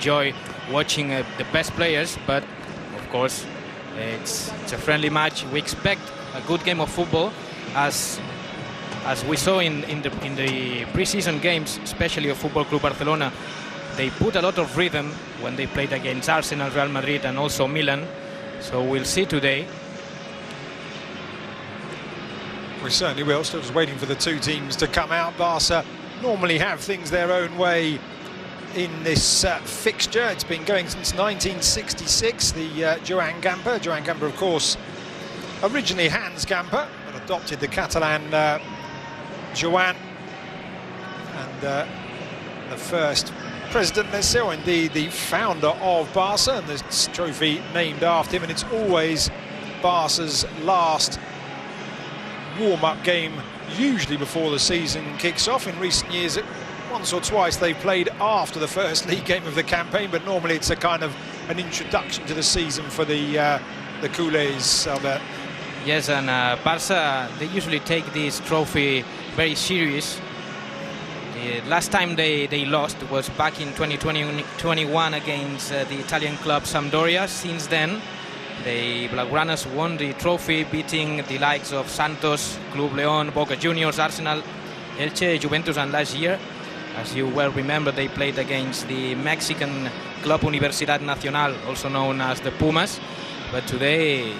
enjoy watching the best players, but of course it's a friendly match. We expect a good game of football, as we saw in the pre-season games, especially of Football Club Barcelona. They put a lot of rhythm when they played against Arsenal, Real Madrid, and also Milan. So we'll see today. We certainly will. Still just waiting for the two teams to come out. Barca normally have things their own way in this fixture. It's been going since 1966. The Joan Gamper, of course, originally Hans Gamper, but adopted the Catalan Joan, and the first president, let's say, or indeed the founder of Barca, and this trophy named after him. And it's always Barca's last warm-up game, usually before the season kicks off. In recent years, once or twice they've played after the first league game of the campaign, but normally it's a kind of an introduction to the season for the culés, Albert. Yes, and Barca, they usually take this trophy very serious. The last time they lost was back in 2021 against the Italian club Sampdoria. Since then, the Blaugranas won the trophy, beating the likes of Santos, Club León, Boca Juniors, Arsenal, Elche, Juventus, and last year, as you well remember, they played against the Mexican club Universidad Nacional, also known as the Pumas. But today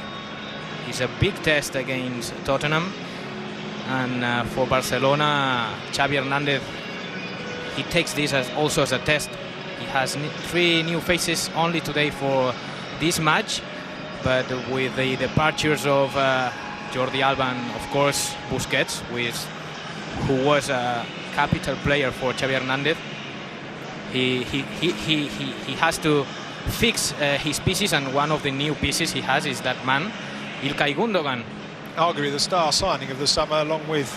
is a big test against Tottenham, and for Barcelona, Xavi Hernandez, he takes this also as a test. He has 3 new faces only today for this match, but with the departures of Jordi Alba and, of course, Busquets, who was a capital player for Xavi Hernandez, he has to fix his pieces, and one of the new pieces he has is that man, Ilkay Gundogan. Arguably the star signing of the summer, along with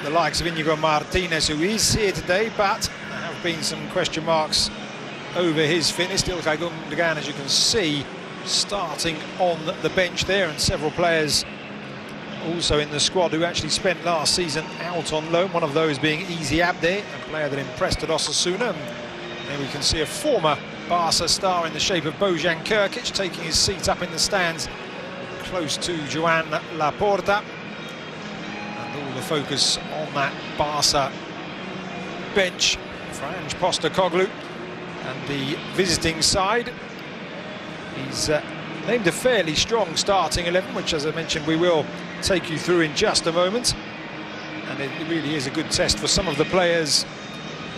the likes of Inigo Martinez, who is here today, but there have been some question marks over his fitness. Ilkay Gundogan, as you can see, starting on the bench there, and several players also in the squad who actually spent last season out on loan, one of those being Easy Abde, a player that impressed at Osasuna. And then we can see a former Barca star in the shape of Bojan Krkić taking his seat up in the stands close to Joan Laporta, and all the focus on that Barca bench. Franj Postecoglou and the visiting side. He's named a fairly strong starting 11, which, as I mentioned, we will take you through in just a moment. And it really is a good test for some of the players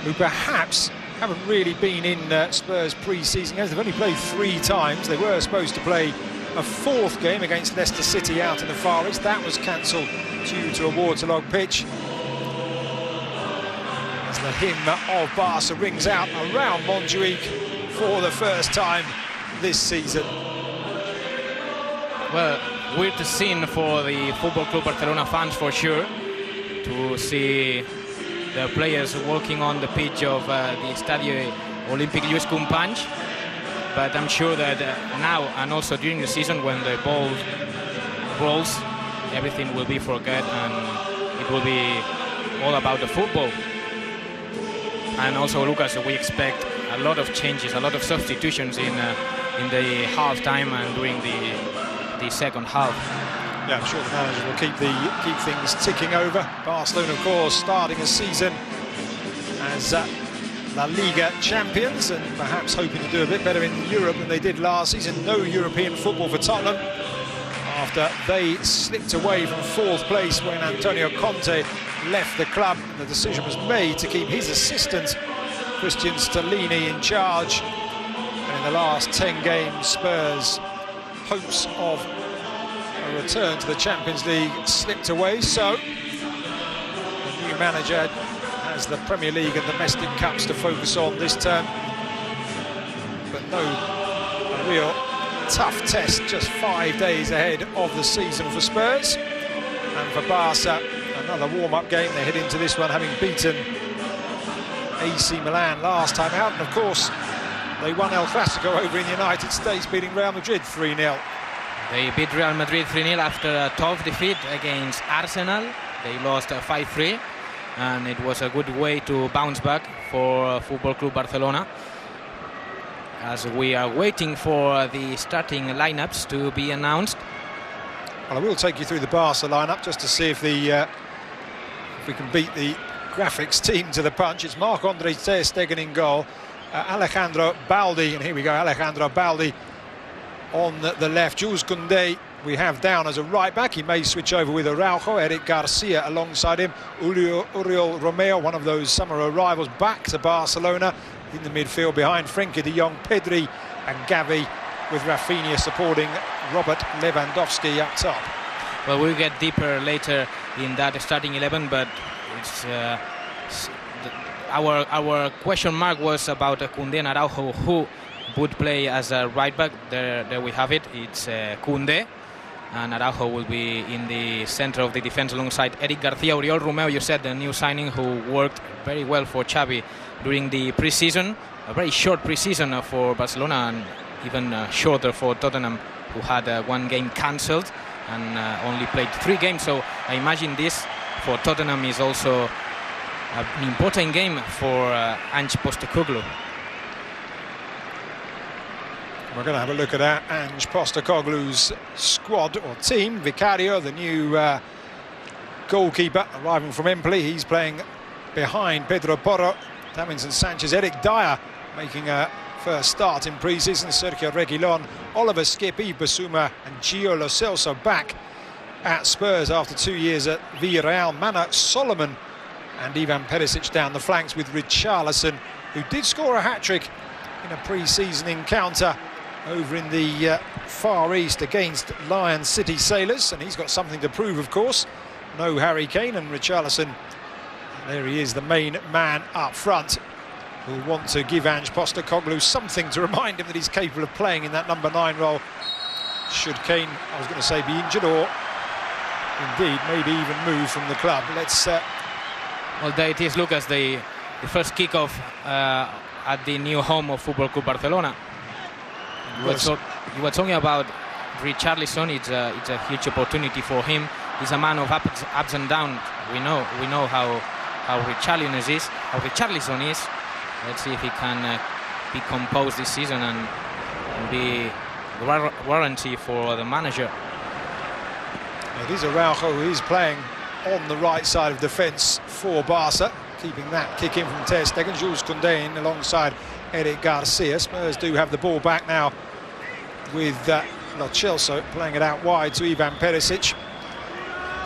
who perhaps haven't really been in Spurs pre-season games. They've only played 3 times. They were supposed to play a 4th game against Leicester City out in the Far East. That was cancelled due to a waterlogged pitch. As the hymn of Barca rings out around Montjuic for the first time this season. Well, weird scene for the Football Club Barcelona fans, for sure, to see the players walking on the pitch of the Estadio Olímpic Lluís Companys. But I'm sure that now, and also during the season, when the ball rolls, everything will be forget, and it will be all about the football. And also, Lucas, we expect a lot of changes, a lot of substitutions in the half-time and during the second half. Yeah, I'm sure the manager will keep things ticking over. Barcelona, of course, starting a season as La Liga champions, and perhaps hoping to do a bit better in Europe than they did last season. No European football for Tottenham after they slipped away from 4th place when Antonio Conte left the club. The decision was made to keep his assistant Christian Stellini in charge. And in the last 10 games, Spurs' hopes of a return to the Champions League slipped away. So the new manager has the Premier League and domestic cups to focus on this term, but no real tough test just 5 days ahead of the season for Spurs. And for Barca, another warm-up game. They head into this one having beaten AC Milan last time out, and of course they won El Clasico over in the United States, beating Real Madrid 3-0. They beat Real Madrid 3-0 after a tough defeat against Arsenal. They lost 5-3, and it was a good way to bounce back for Football Club Barcelona. as we are waiting for the starting lineups to be announced. Well, I will take you through the Barca lineup just to see if if we can beat the graphics team to the punch. It's Marc-Andre ter Stegen in goal, Alejandro Baldi, and here we go, Alejandro Baldi on the left. Jules Koundé we have down as a right back. He may switch over with Araujo. Eric Garcia alongside him. Uriel Romeo, one of those summer arrivals, back to Barcelona in the midfield behind Frenkie de Jong, Pedri and Gavi, with Rafinha supporting Robert Lewandowski up top. Well, we'll get deeper later in that starting 11, but it's our question mark was about Koundé and Araujo, who would play as a right back. There we have it. It's Koundé, and Araujo will be in the center of the defense alongside Eric Garcia. Uriel Romeo, you said, the new signing who worked very well for Xavi during the pre-season, a very short pre-season for Barcelona, and even shorter for Tottenham, who had one game cancelled and only played 3 games. So I imagine this for Tottenham is also an important game for Ange Postecoglou. We're going to have a look at Ange Postecoglou's squad or team. Vicario, the new goalkeeper, arriving from Empoli. He's playing behind Pedro Porro, Davinson Sanchez, Eric Dyer making a first start in pre-season, Sergio Reguilon, Oliver Skipp, Basuma and Gio Lo Celso back at Spurs after 2 years at Villarreal. Mana Solomon and Ivan Perisic down the flanks, with Richarlison, who did score a hat-trick in a pre-season encounter over in the Far East against Lion City Sailors, and he's got something to prove, of course. No Harry Kane, and Richarlison, there he is, the main man up front, will want to give Ange Postecoglou something to remind him that he's capable of playing in that number 9 role, should Kane, I was going to say, be injured, or indeed maybe even move from the club. Let's well, there it is, Lucas, the first kick-off at the new home of Football Club Barcelona. You were talking about Richarlison. It's a huge opportunity for him. He's a man of ups and downs. We know how Richarlison is. Let's see if he can be composed this season and be warranty for the manager. It is Araujo who is playing on the right side of defence for Barca, keeping that kick in from ter Stegen. Jules Koundé in alongside Eric Garcia. Spurs do have the ball back now with Lo Celso playing it out wide to Ivan Perisic.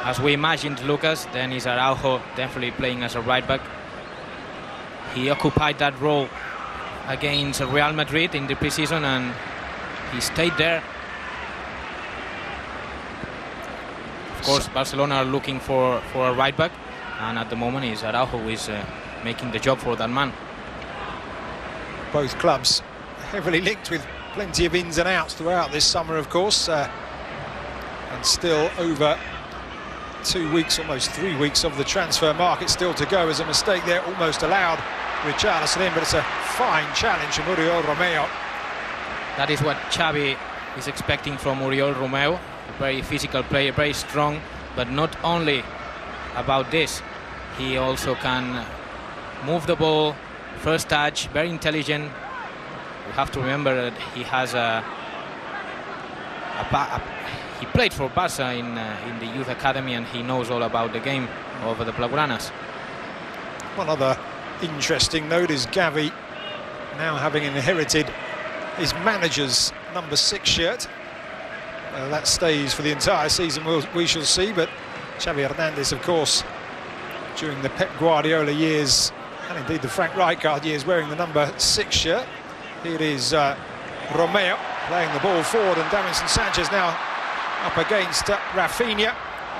As we imagined, Lucas, then is Araujo definitely playing as a right back. He occupied that role against Real Madrid in the pre-season and he stayed there. Of course, Barcelona are looking for a right back, and at the moment is Araujo who is making the job for that man. Both clubs heavily linked, with plenty of ins and outs throughout this summer, of course, and still over 2 weeks, almost 3 weeks of the transfer market still to go. As a mistake there almost allowed Richarlison in, but it's a fine challenge from Uriel Romeo. That is what Xavi is expecting from Uriel Romeo, a very physical player, very strong, but not only about this, he also can move the ball, first touch, very intelligent. We have to remember that he has he played for Barca in the youth academy, and he knows all about the game of the Blaugranas. One other interesting note is Gavi now having inherited his manager's number 6 shirt. That stays for the entire season, we shall see, but Xavi Hernandez, of course, during the Pep Guardiola years and indeed the Frank Rijkaard years, wearing the number 6 shirt. Here is Romeo playing the ball forward, and Davinson Sanchez now up against Rafinha.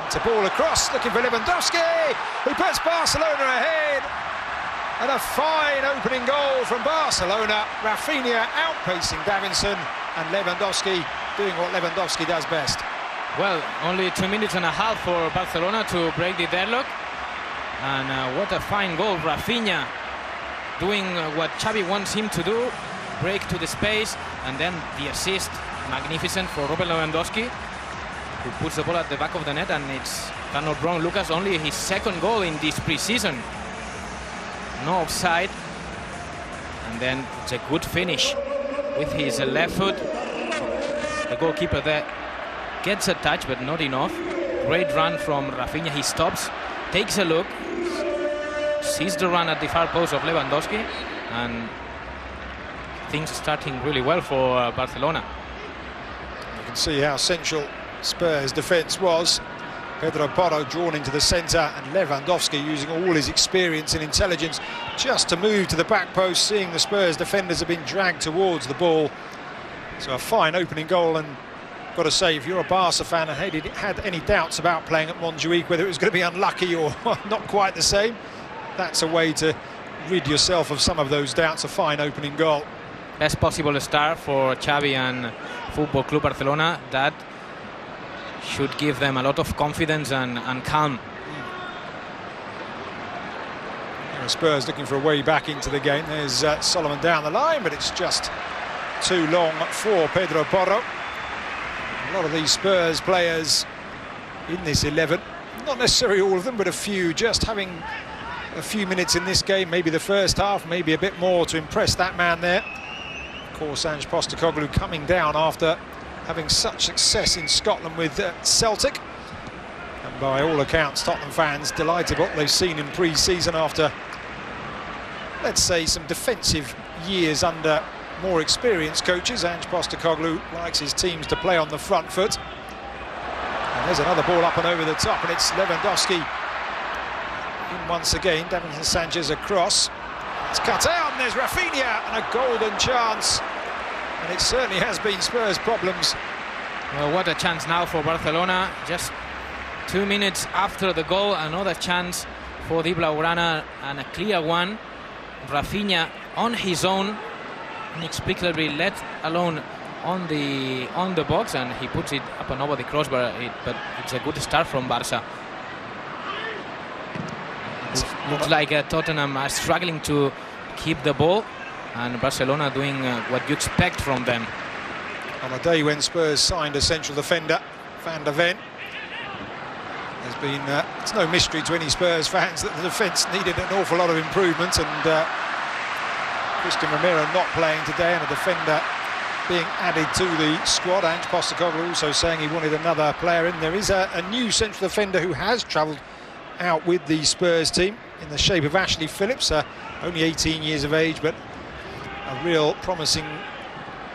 It's a ball across, looking for Lewandowski, who puts Barcelona ahead. And a fine opening goal from Barcelona. Rafinha outpacing Davinson, and Lewandowski doing what Lewandowski does best. Well, only 2 minutes and a half for Barcelona to break the deadlock. And what a fine goal. Rafinha doing what Xavi wants him to do, break to the space, and then the assist, magnificent for Robert Lewandowski, who puts the ball at the back of the net. And it's, if I'm not wrong, Lucas, only his 2nd goal in this pre-season. No offside, and then it's a good finish with his left foot. The goalkeeper there gets a touch, but not enough. Great run from Rafinha. He stops, takes a look, sees the run at the far post of Lewandowski, and things starting really well for Barcelona. You can see how central Spurs' defence was. Pedro Porro drawn into the centre, and Lewandowski using all his experience and intelligence just to move to the back post, seeing the Spurs defenders have been dragged towards the ball. So a fine opening goal, and got to say, if you're a Barca fan and had any doubts about playing at Montjuic, whether it was going to be unlucky or not quite the same, that's a way to rid yourself of some of those doubts. A fine opening goal. Best possible start for Xavi and Football Club Barcelona. That should give them a lot of confidence and calm. Spurs looking for a way back into the game. There's Solomon down the line, but it's just too long for Pedro Porro. A lot of these Spurs players in this 11, not necessarily all of them, but a few, just having a few minutes in this game, maybe the first half, maybe a bit more to impress that man there. Of course, Ange Postecoglou coming down after having such success in Scotland with Celtic. And by all accounts, Tottenham fans delighted what they've seen in pre-season after, let's say, some defensive years under more experienced coaches. Ange Postecoglou likes his teams to play on the front foot. And there's another ball up and over the top, and it's Lewandowski in once again. Davinson Sanchez across. It's cut out, and there's Rafinha, and a golden chance. And it certainly has been Spurs' problems. Well, what a chance now for Barcelona. Just 2 minutes after the goal, another chance for the Blaugrana, and a clear one. Rafinha on his own, inexplicably let alone on the box, and he puts it up and over the crossbar. But it's a good start from Barca. Looks like Tottenham are struggling to keep the ball, and Barcelona doing what you expect from them. On a day when Spurs signed a central defender, Van der Ven, there's been it's no mystery to any Spurs fans that the defence needed an awful lot of improvement, and Christian Romero not playing today, and a defender being added to the squad. Ange Postecoglou also saying he wanted another player in. There is a new central defender who has travelled out with the Spurs team in the shape of Ashley Phillips, only 18 years of age, but a real promising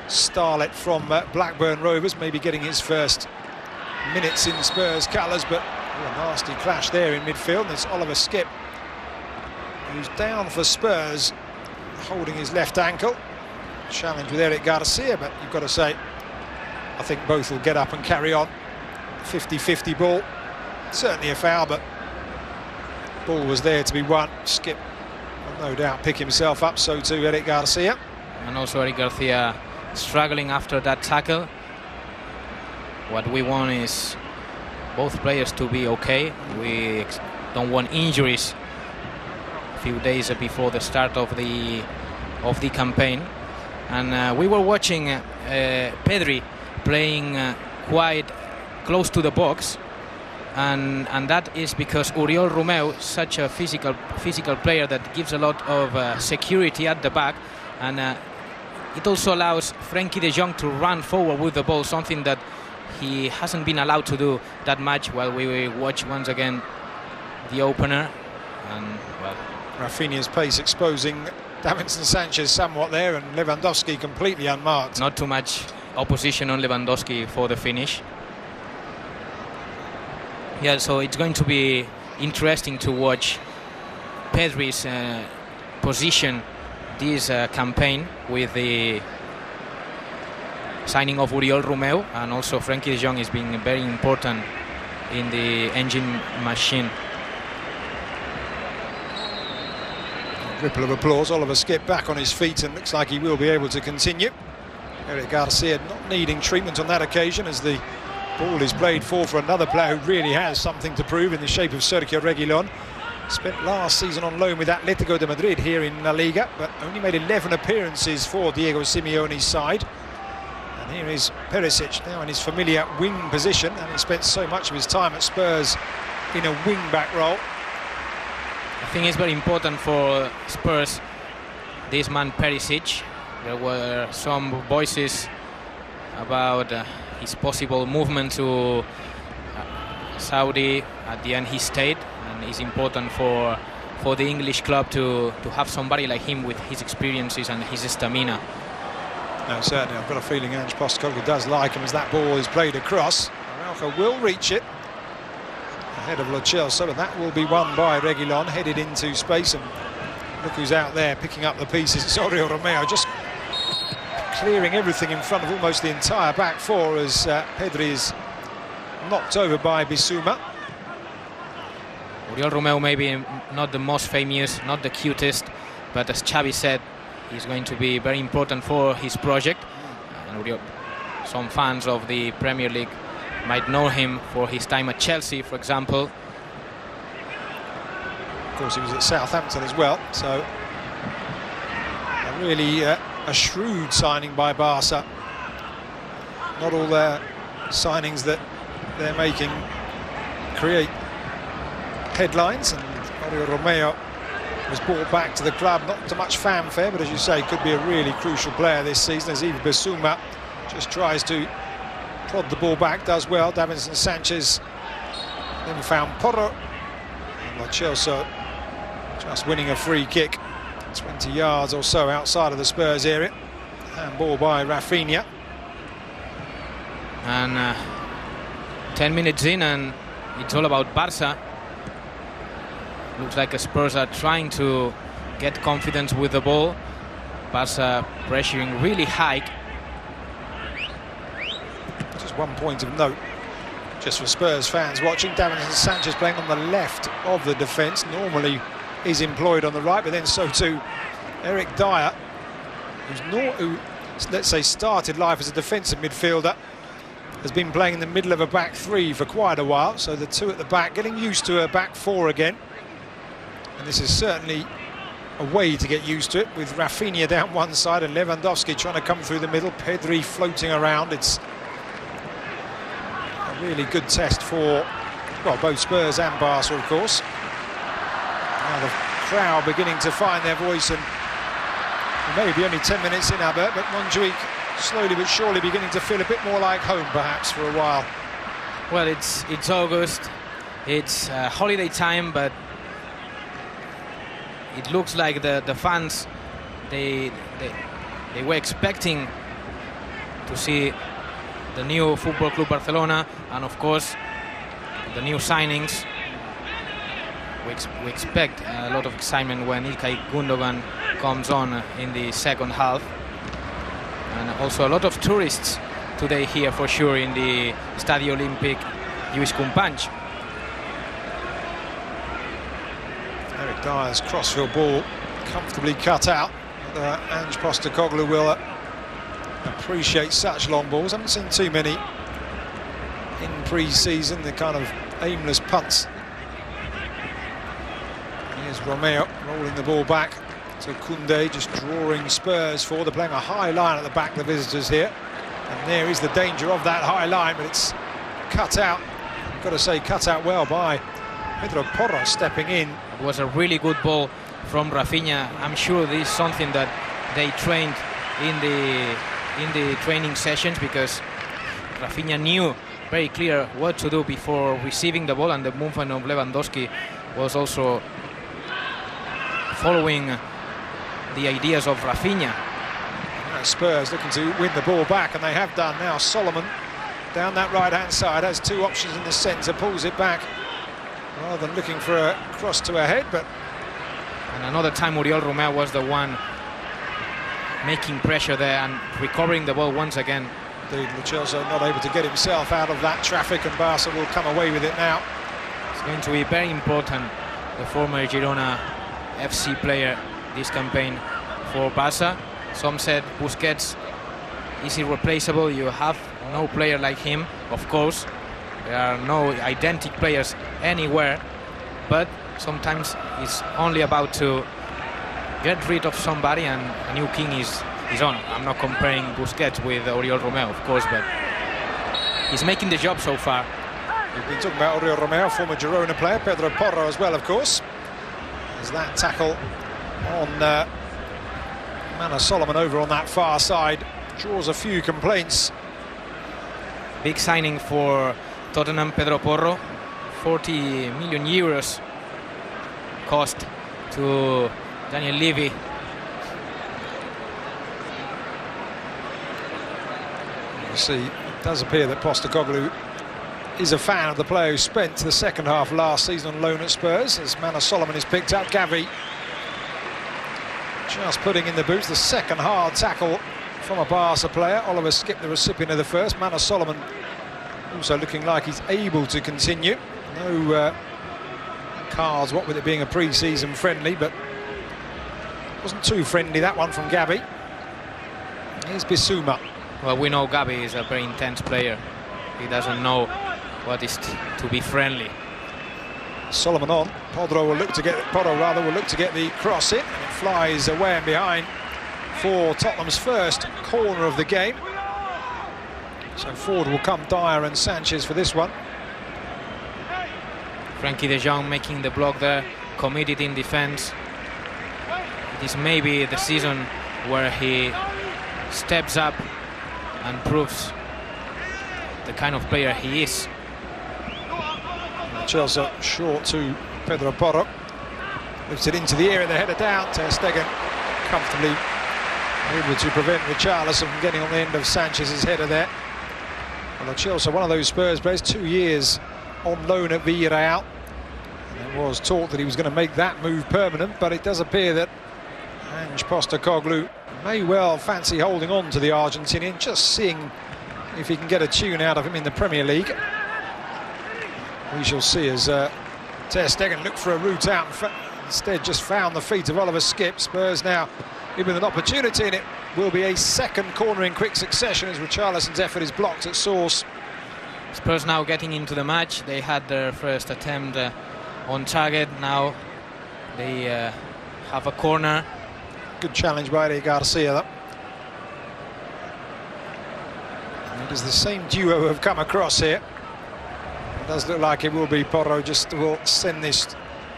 starlet from Blackburn Rovers, maybe getting his first minutes in Spurs colours. But a nasty clash there in midfield. There's Oliver Skipp, who's down for Spurs, holding his left ankle. Challenge with Eric Garcia, but you've got to say, I think both will get up and carry on. 50-50 ball, certainly a foul, but ball was there to be won. Skipp will no doubt pick himself up, so too Eric Garcia. And also Eric Garcia struggling after that tackle. What we want is both players to be okay. We don't want injuries a few days before the start of the campaign. And we were watching Pedri playing quite close to the box, and that is because Oriol Romeu is such a physical player that gives a lot of security at the back, and it also allows Frenkie de Jong to run forward with the ball, something that he hasn't been allowed to do that much. While we watch once again the opener, and well, Rafinha's pace exposing Davinson Sanchez somewhat there, and Lewandowski completely unmarked. Not too much opposition on Lewandowski for the finish. Yeah, so it's going to be interesting to watch Pedri's position this campaign with the signing of Oriol Romeu, and also Frenkie de Jong is being very important in the engine machine. Ripple of applause. Oliver Skipp back on his feet and looks like he will be able to continue. Eric Garcia not needing treatment on that occasion, as the ball is played for another player who really has something to prove in the shape of Sergio Reguilón. Spent last season on loan with Atletico de Madrid here in La Liga, but only made 11 appearances for Diego Simeone's side. And here is Perisic now in his familiar wing position, and he spent so much of his time at Spurs in a wing-back role. I think it's very important for Spurs, this man Perisic, There were some voices about his possible movement to Saudi. At the end he stayed, and it's important for the English club to have somebody like him with his experiences and his stamina. No, certainly, I've got a feeling Ange Postecoglou does like him as that ball is played across. Araujo will reach it ahead of Lo Celso, and that will be won by Reguilon, headed into space, and look who's out there picking up the pieces. It's Oriol Romeu just clearing everything in front of almost the entire back four as Pedri is knocked over by Bissouma. Oriol Romeu maybe not the most famous, not the cutest, but as Xavi said, he's going to be very important for his project. And some fans of the Premier League might know him for his time at Chelsea, for example. Of course, he was at Southampton as well, so really a shrewd signing by Barca. Not all their signings that they're making create headlines, and Oriol Romeu was brought back to the club, not to much fanfare, but as you say, could be a really crucial player this season, as even Bissouma just tries to prod the ball back, does well. Davinson Sanchez then found Porro, and Lo Celso just winning a free kick 20 yards or so outside of the Spurs area. Handball by Rafinha. And 10 minutes in and it's all about Barca. Looks like the Spurs are trying to get confidence with the ball. Barca pressuring really high. Just one point of note, just for Spurs fans watching, Davinson Sanchez playing on the left of the defence. Normally is employed on the right, but then so too Eric Dyer, who let's say started life as a defensive midfielder, has been playing in the middle of a back three for quite a while, so the two at the back getting used to a back four again, and this is certainly a way to get used to it, with Rafinha down one side and Lewandowski trying to come through the middle, Pedri floating around. It's a really good test for, well, both Spurs and Barca, of course. Now the crowd beginning to find their voice, and maybe only 10 minutes in, Albert, but Montjuic slowly but surely beginning to feel a bit more like home, perhaps, for a while. Well, it's August, it's holiday time, but it looks like the fans, they were expecting to see the new Football Club Barcelona, and of course the new signings. We expect a lot of excitement when Ilkay Gundogan comes on in the second half, and also a lot of tourists today here for sure in the Stadi Olímpic Lluís Companys. Eric Dyer's crossfield ball comfortably cut out. Ange Postecoglou will appreciate such long balls. Haven't seen too many in pre-season, the kind of aimless punts. Here's Romeu rolling the ball back to Koundé, just drawing Spurs forward. They're playing a high line at the back, the visitors here, and there is the danger of that high line, but it's cut out. I've got to say, cut out well by Pedro Porro stepping in. It was a really good ball from Rafinha. I'm sure this is something that they trained in the training sessions, because Rafinha knew very clear what to do before receiving the ball, and the movement of Lewandowski was also following the ideas of Rafinha. Spurs looking to win the ball back, and they have done now. Solomon down that right-hand side has two options in the centre, pulls it back rather than looking for a cross to a head, but... And another time Oriol Romeu was the one making pressure there and recovering the ball once again. Indeed, Lo Celso not able to get himself out of that traffic, and Barca will come away with it now. It's going to be very important, the former Girona FC player, this campaign for Barca. Some said Busquets is irreplaceable. You have no player like him, of course. There are no identical players anywhere, but sometimes it's only about to get rid of somebody and a new king is on. I'm not comparing Busquets with Oriol Romeu, of course, but he's making the job so far. We've been talking about Oriol Romeu, former Girona player, Pedro Porro as well, of course. As that tackle on Mana Solomon over on that far side draws a few complaints. Big signing for Tottenham, Pedro Porro. 40 million euros cost to Daniel Levy. You see, it does appear that Postecoglou is a fan of the player who spent the second half last season on loan at Spurs, as Mana Solomon is picked up. Gavi just putting in the boots. The second hard tackle from a Barca player. Oliver Skip, the recipient of the first. Mana Solomon also looking like he's able to continue. No cards, what with it being a pre-season friendly, but wasn't too friendly, that one from Gavi. Here's Bissouma. Well, we know Gavi is a very intense player. He doesn't know what is to be friendly. Solomon on. Porro will look to get the cross in. And it flies away and behind for Tottenham's first corner of the game. So forward will come Dyer and Sanchez for this one. Frankie de Jong making the block there, committed in defense. It is maybe the season where he steps up and proves the kind of player he is. Chelsea short to Pedro Porro. Lifts it into the air and the header down. Ter Stegen comfortably able to prevent Richarlison from getting on the end of Sanchez's header there. Well, Chelsea, one of those Spurs players, 2 years on loan at Villarreal. And it was talk that he was going to make that move permanent, but it does appear that Ange Postecoglou may well fancy holding on to the Argentinian, just seeing if he can get a tune out of him in the Premier League. We shall see as Ter Stegen looked for a route out and instead just found the feet of Oliver Skip. Spurs now given an opportunity, and it will be a second corner in quick succession as Richarlison's effort is blocked at source. Spurs now getting into the match. They had their first attempt on target. Now they have a corner. Good challenge by Eddie Garcia, though. And it is the same duo who have come across here. It does look like it will be Porro just will send this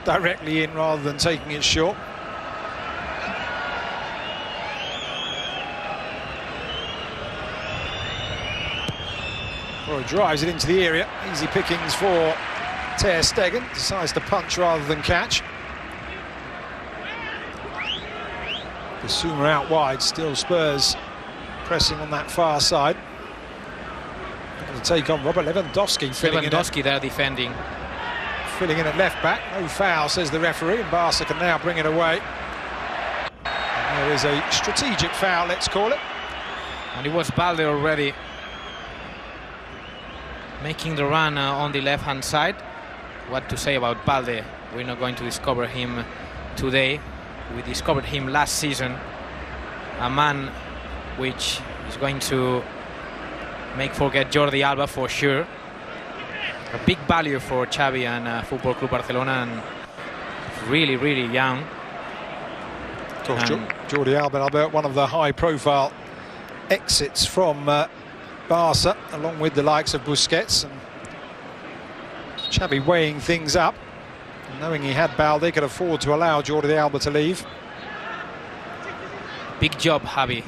directly in rather than taking it short. Porro drives it into the area. Easy pickings for Ter Stegen. Decides to punch rather than catch. Bissouma out wide. Still Spurs pressing on that far side. To take on Robert Lewandowski. Lewandowski there defending. Filling in at left back. No foul, says the referee, and Barca can now bring it away. And there is a strategic foul, let's call it. And it was Balde already making the run on the left-hand side. What to say about Balde? We're not going to discover him today. We discovered him last season. A man which is going to make forget Jordi Alba for sure. A big value for Xavi and Football Club Barcelona, and really, really young. Of course, Jordi Alba, Albert, one of the high-profile exits from Barca, along with the likes of Busquets. And Xavi weighing things up, knowing he had Balde, could afford to allow Jordi Alba to leave. Big job, Xavi,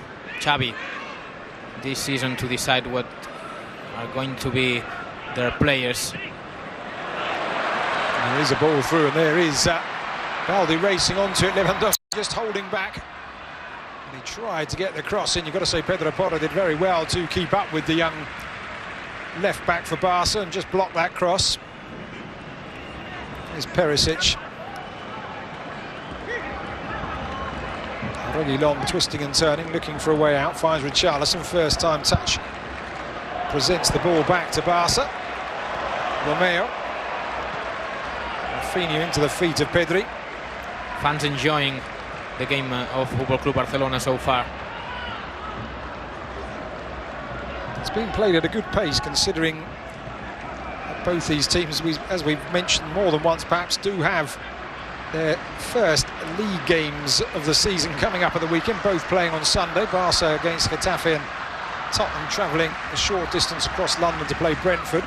this season to decide what are going to be their players. And there is a ball through, and there is Balde racing onto it. Lewandowski just holding back. And he tried to get the cross in. You've got to say Pedro Porro did very well to keep up with the young left back for Barca and just block that cross. There's Perisic. Reguilon twisting and turning, looking for a way out. Finds Richarlison, first time touch. Presents the ball back to Barca. Romeo. Rafinha into the feet of Pedri. Fans enjoying the game of Football Club Barcelona so far. It's been played at a good pace, considering that both these teams, as we've mentioned more than once, perhaps do have their first league games of the season coming up at the weekend, both playing on Sunday. Barca against Getafe and Tottenham travelling a short distance across London to play Brentford.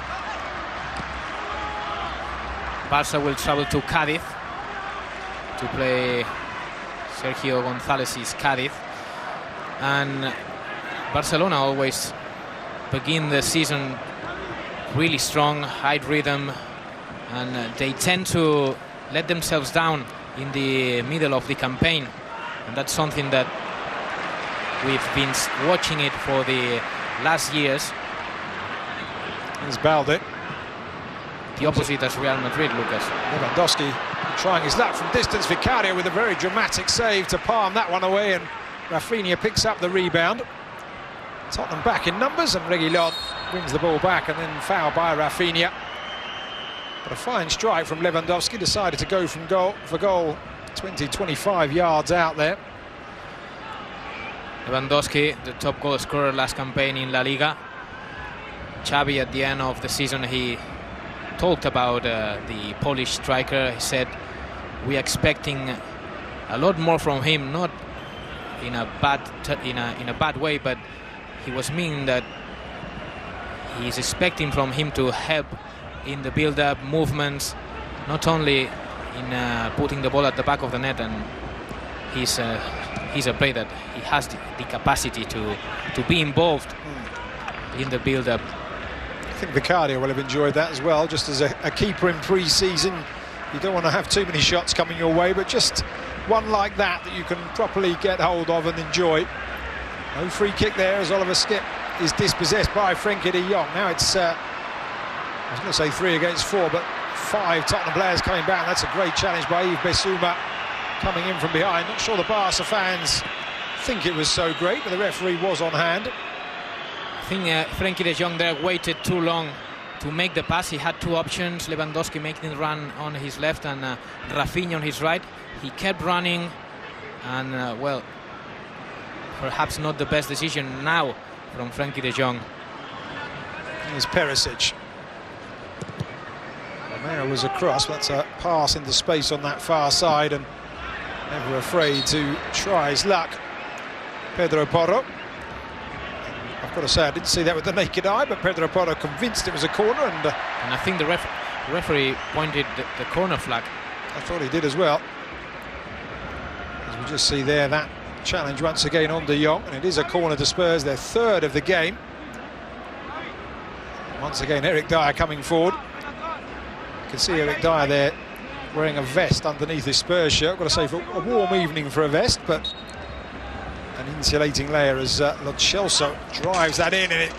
Barca will travel to Cádiz to play Sergio González's Cádiz. and Barcelona always begin the season really strong, high rhythm, and they tend to let themselves down in the middle of the campaign, and that's something that we've been watching it for the last years. Here's Balde. The opposite as Real Madrid, Lucas. Lewandowski trying his luck from distance. Vicario with a very dramatic save to palm that one away, and Rafinha picks up the rebound. Tottenham back in numbers, and Reguilon wins the ball back and then foul by Rafinha. But a fine strike from Lewandowski, decided to go from goal for goal 20-25 yards out there. Lewandowski, the top goal scorer last campaign in La Liga. Xavi at the end of the season, he talked about the Polish striker. He said we are expecting a lot more from him, not in a bad way, but he was meaning that he's expecting from him to help in the build-up movements, not only in putting the ball at the back of the net. And he's a player that he has the capacity to be involved in the build-up. I think Vicario will have enjoyed that as well. Just as a keeper in pre-season, you don't want to have too many shots coming your way, but just one like that you can properly get hold of and enjoy. No free kick there as Oliver Skipp is dispossessed by Frenkie de Jong. Now it's, I was going to say 3 against 4, but 5 Tottenham players coming back. That's a great challenge by Yves Bissouma coming in from behind. Not sure the Barca fans think it was so great, but the referee was on hand. I think Frenkie de Jong there waited too long to make the pass. He had 2 options, Lewandowski making the run on his left and Rafinha on his right. He kept running, and well, perhaps not the best decision now from Frenkie de Jong. Here's Perisic. Romero was across, but that's a pass into space on that far side, and never afraid to try his luck. Pedro Porro. I've got to say, I didn't see that with the naked eye, but Pedro Porro convinced it was a corner, and I think the referee pointed the corner flag. I thought he did as well. As we just see there, that challenge once again on De Jong, and it is a corner to Spurs, their 3rd of the game. Once again, Eric Dyer coming forward. You can see Eric Dyer there wearing a vest underneath his Spurs shirt. I've got to say, for a warm evening for a vest, but an insulating layer as Lo Celso drives that in, and it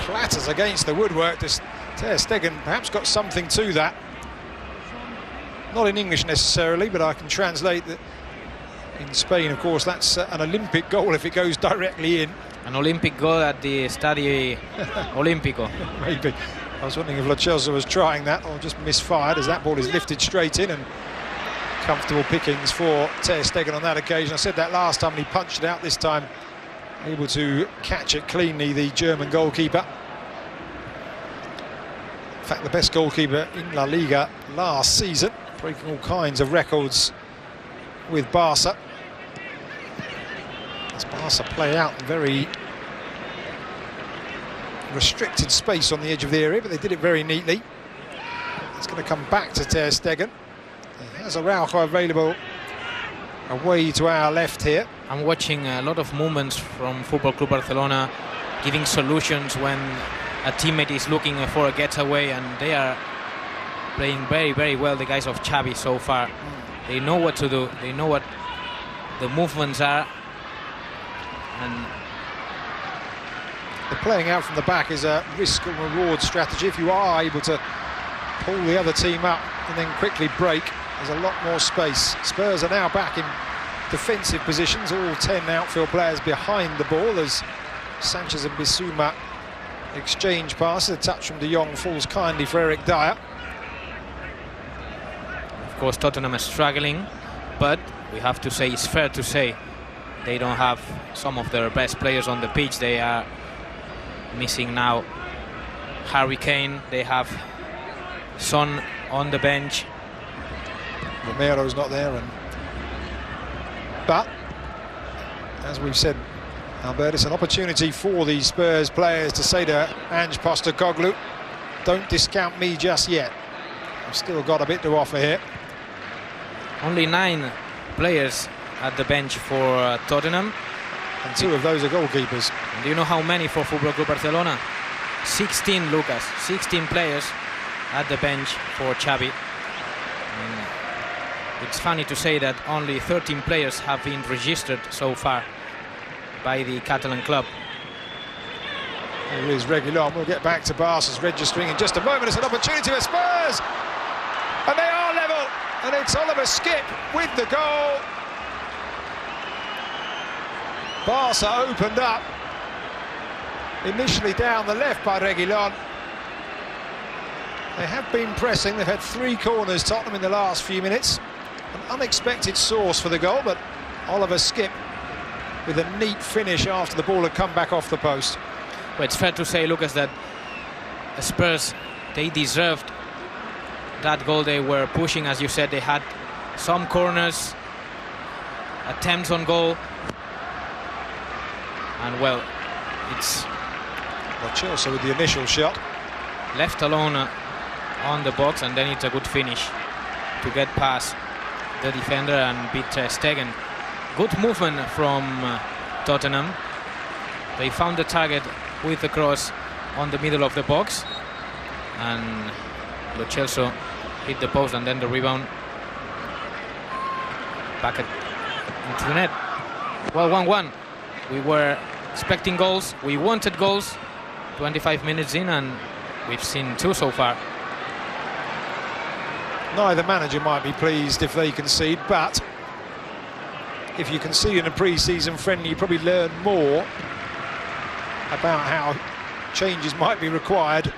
clatters against the woodwork. Ter Stegen perhaps got something to that. Not in English necessarily, but I can translate that. In Spain, of course, that's an Olympic goal if it goes directly in. An Olympic goal at the Stadio Olimpico. Maybe. I was wondering if Lo Celso was trying that or just misfired, as that ball is lifted straight in, and comfortable pickings for Ter Stegen on that occasion. I said that last time, and he punched it out this time. Able to catch it cleanly, the German goalkeeper. In fact, the best goalkeeper in La Liga last season, breaking all kinds of records with Barca. As Barca play out in very restricted space on the edge of the area, but they did it very neatly. It's going to come back to Ter Stegen. He has Araujo available away to our left here. I'm watching a lot of movements from Football Club Barcelona, giving solutions when a teammate is looking for a getaway, and they are playing very, very well, the guys of Xavi so far. They know what to do, they know what the movements are, and the playing out from the back is a risk and reward strategy. If you are able to pull the other team up and then quickly break, there's a lot more space. Spurs are now back in defensive positions, all 10 outfield players behind the ball as Sanchez and Bissouma exchange passes. A touch from De Jong falls kindly for Eric Dyer. Of course, Tottenham is struggling, but we have to say, it's fair to say, they don't have some of their best players on the pitch. They are missing now Harry Kane. They have Son on the bench. Romero's not there, but as we've said, Albert, it's an opportunity for these Spurs players to say to Ange Postecoglou, don't discount me just yet. I've still got a bit to offer here. Only 9 players at the bench for Tottenham. And 2 of those are goalkeepers. And do you know how many for Football Club Barcelona? 16, Lucas. 16 players at the bench for Xavi. It's funny to say that only 13 players have been registered so far by the Catalan club. Here is Reguilon. We'll get back to Barca's registering in just a moment. It's an opportunity for Spurs. And they are level. And it's Oliver Skipp with the goal. Barca opened up. Initially down the left by Reguilon. They have been pressing. They've had 3 corners, Tottenham, in the last few minutes. An unexpected source for the goal, but Oliver Skipp with a neat finish after the ball had come back off the post. Well, it's fair to say, Lucas, that Spurs, they deserved that goal. They were pushing, as you said. They had some corners, attempts on goal, and well, it's Chelsea with the initial shot, left alone on the box, and then it's a good finish to get past the defender and beat Ter Stegen. Good movement from Tottenham. They found the target with the cross on the middle of the box, and Lo Celso hit the post, and then the rebound back into the net. Well, 1-1. We were expecting goals. We wanted goals. 25 minutes in, and we've seen 2 so far. Neither manager might be pleased if they concede, but if you concede in a pre-season friendly, you probably learn more about how changes might be required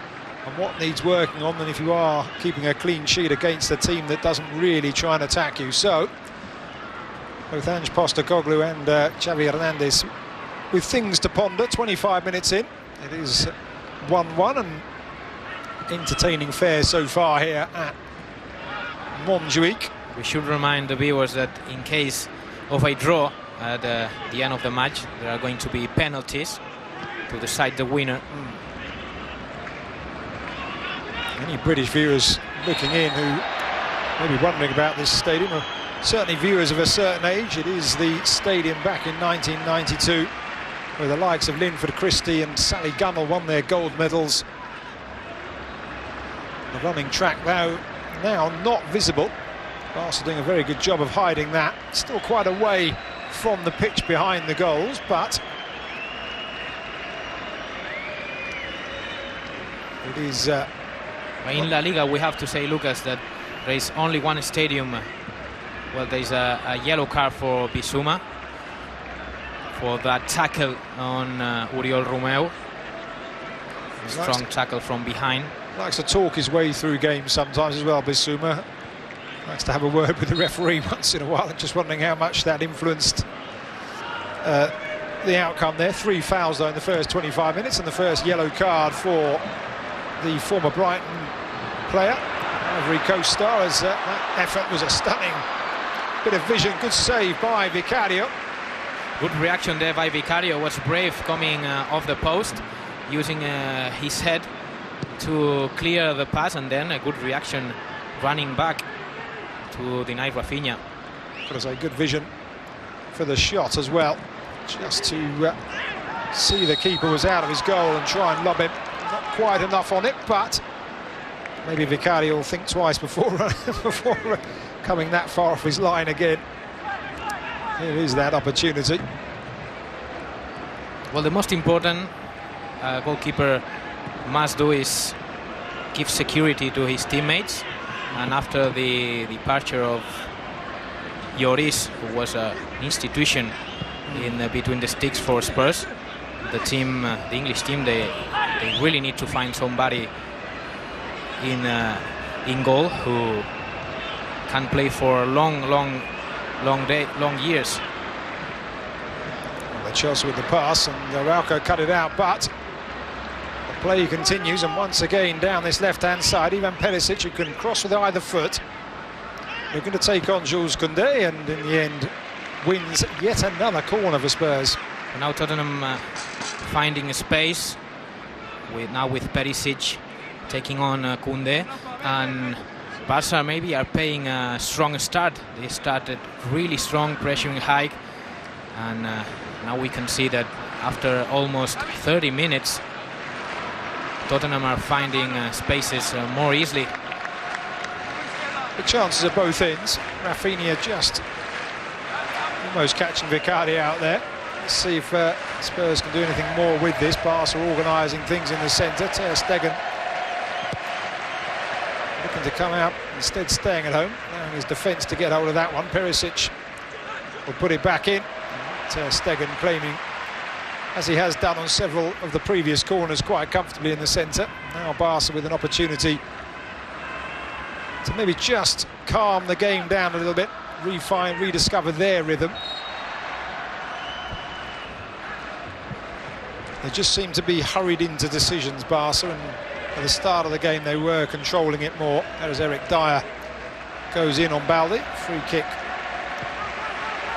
and what needs working on than if you are keeping a clean sheet against a team that doesn't really try and attack you. So both Ange Postecoglou and Xavi Hernandez with things to ponder. 25 minutes in, it is 1-1, and entertaining fare so far here at Montjuic. We should remind the viewers that in case of a draw at the end of the match, there are going to be penalties to decide the winner. Any British viewers looking in who may be wondering about this stadium are certainly viewers of a certain age. It is the stadium back in 1992 where the likes of Linford Christie and Sally Gunnell won their gold medals. The running track now not visible. Barca doing a very good job of hiding that. Still quite a way from the pitch behind the goals, but it is... in La Liga, we have to say, Lucas, that there is only one stadium. Well, there's a yellow card for Bissouma for that tackle on Oriol Romeu. Strong tackle from behind. Likes to talk his way through games sometimes as well, Bissouma. Likes to have a word with the referee once in a while. I'm just wondering how much that influenced the outcome there. 3 fouls though in the first 25 minutes, and the first yellow card for the former Brighton player, Ivory Coast star, as that effort was a stunning bit of vision. Good save by Vicario. Good reaction there by Vicario. Was brave coming off the post, using his head to clear the pass, and then a good reaction running back to deny Rafinha. Got to say, good vision for the shot as well, just to see the keeper was out of his goal and try and lob him. Not quite enough on it, but maybe Vicario will think twice before coming that far off his line again. Here is that opportunity. Well, the most important goalkeeper must do is give security to his teammates, and after the departure of Lloris, who was an institution in between the sticks for Spurs, the English team, they really need to find somebody in goal who can play for long years. Well, Chelsea with the pass, and Araujo cut it out, but the play continues, and once again down this left-hand side, Ivan Perisic, who can cross with either foot, looking to take on Jules Koundé, and in the end wins yet another corner for Spurs. And now Tottenham finding a space with Perisic taking on Koundé, and Barca maybe are paying a strong start. They started really strong, pressuring high, and Now we can see that after almost 30 minutes, Tottenham are finding spaces more easily. The chances at both ends. Rafinha just almost catching Vicardi out there. Let's see if Spurs can do anything more with this. Barca organising things in the centre. Ter Stegen looking to come out, instead staying at home, allowing his defence to get hold of that one. Perisic will put it back in. Ter Stegen claiming, as he has done on several of the previous corners, quite comfortably in the centre. Now Barca with an opportunity to maybe just calm the game down a little bit, rediscover their rhythm. They just seem to be hurried into decisions, Barca, and at the start of the game they were controlling it more. There's Eric Dyer goes in on Balde, free kick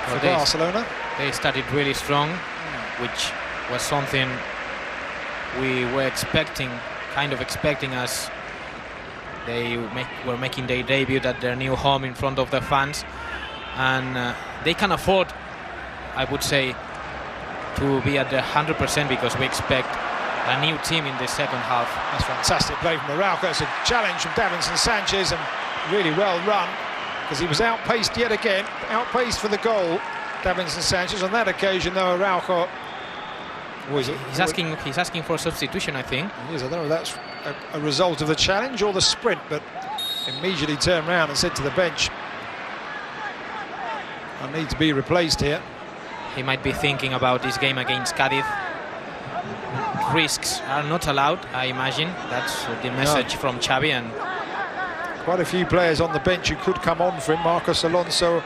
for Barcelona. They started really strong, which was something we were expecting, as they were making their debut at their new home in front of the fans, and they can afford, I would say, to be at the 100% because we expect a new team in the second half. That's fantastic play from Araujo. It's a challenge from Davinson Sanchez, and really well run because he was outpaced yet again, outpaced for the goal. Davinson Sanchez on that occasion, though, Araujo he's asking for a substitution, I think. He is. I don't know if that's a result of the challenge or the sprint, but immediately turned around and said to the bench, I need to be replaced here. He might be thinking about this game against Cádiz. Risks are not allowed, I imagine. That's the message from Xavi. And quite a few players on the bench who could come on for him. Marcos Alonso,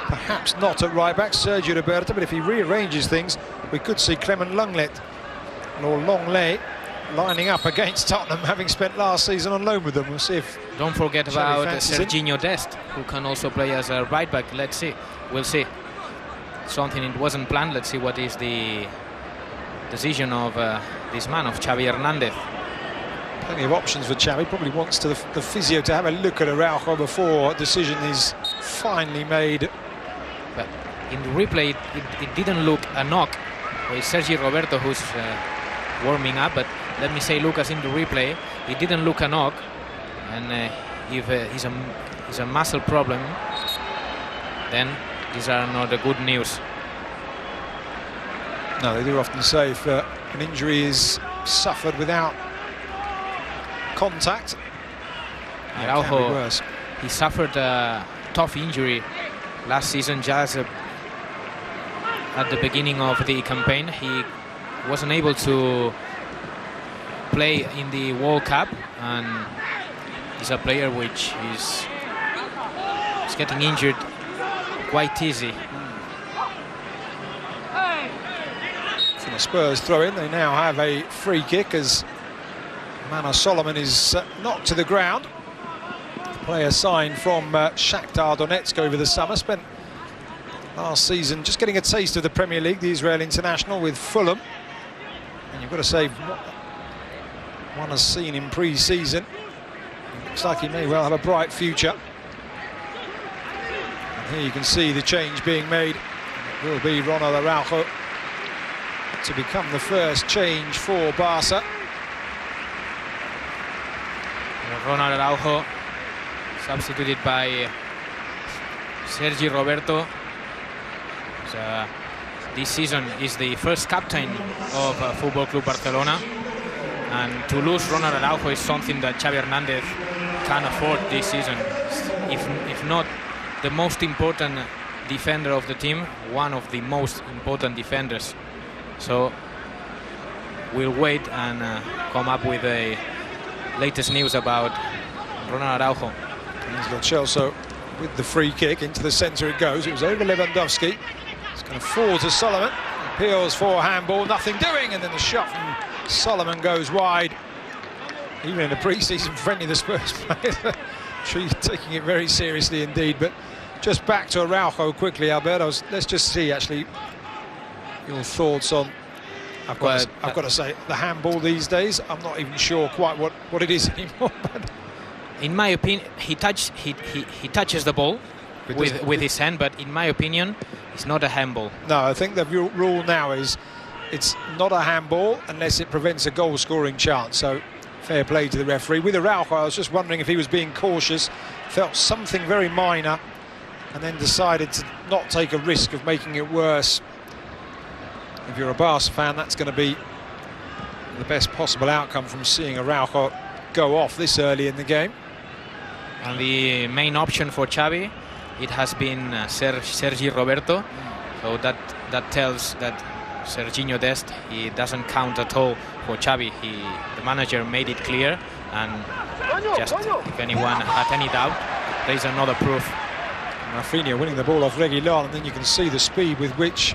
perhaps not at right back. Sergio Roberto, but if he rearranges things, we could see Clement Lenglet or Longley lining up against Tottenham, having spent last season on loan with them. We'll see if... Don't forget about Serginho Dest, who can also play as a right back. Let's see. We'll see. Something it wasn't planned. Let's see what is the decision of this man, of Xavi Hernandez. Plenty of options for Xavi. Probably wants the physio to have a look at Araujo before a decision is finally made. But in the replay, it didn't look a knock. It's Sergio Roberto who's warming up, but let me say, Lucas, in the replay, it didn't look a knock, and if it's a muscle problem, then these are not the good news. No, they do often say if an injury is suffered without contact, Araujo, he suffered a tough injury last season, just at the beginning of the campaign. He wasn't able to play in the World Cup, and he's a player which is getting injured quite easy. From a Spurs throw-in, they now have a free kick as Mano Solomon is knocked to the ground. Player signed from Shakhtar Donetsk over the summer, spent last season just getting a taste of the Premier League, the Israel international with Fulham. And you've got to say, one has seen in pre-season, looks like he may well have a bright future. And here you can see the change being made. It will be Ronald Araujo to become the first change for Barca. Ronald Araujo substituted by Sergi Roberto. So, this season is the first captain of Football Club Barcelona, and to lose Ronald Araujo is something that Xavi Hernandez can afford this season. If not the most important defender of the team, one of the most important defenders. So we'll wait and come up with the latest news about Ronald Araujo. Here's Lo Celso with the free kick. Into the centre it goes. It was over Lewandowski. It's going to fall to Solomon. Appeals for handball, nothing doing, and then the shot from Solomon goes wide. Even in a pre-season friendly, the Spurs players taking it very seriously indeed. But just back to Araujo quickly, Alberto. Let's just see actually your thoughts on. I've got to say, the handball these days, I'm not even sure quite what it is anymore. But in my opinion, he touches the ball with his hand, but in my opinion, It's not a handball. No, I think the rule now is it's not a handball unless it prevents a goal-scoring chance. So fair play to the referee. With Araujo, I was just wondering if he was being cautious, felt something very minor, and then decided to not take a risk of making it worse. If you're a Barca fan, that's going to be the best possible outcome from seeing Araujo go off this early in the game. And the main option for Xavi, it has been Sergi Roberto. So that tells that Serginho Dest, he doesn't count at all for Xavi. The manager made it clear, and just if anyone had any doubt, there's another proof. Rafinha winning the ball off Reguilon, and then you can see the speed with which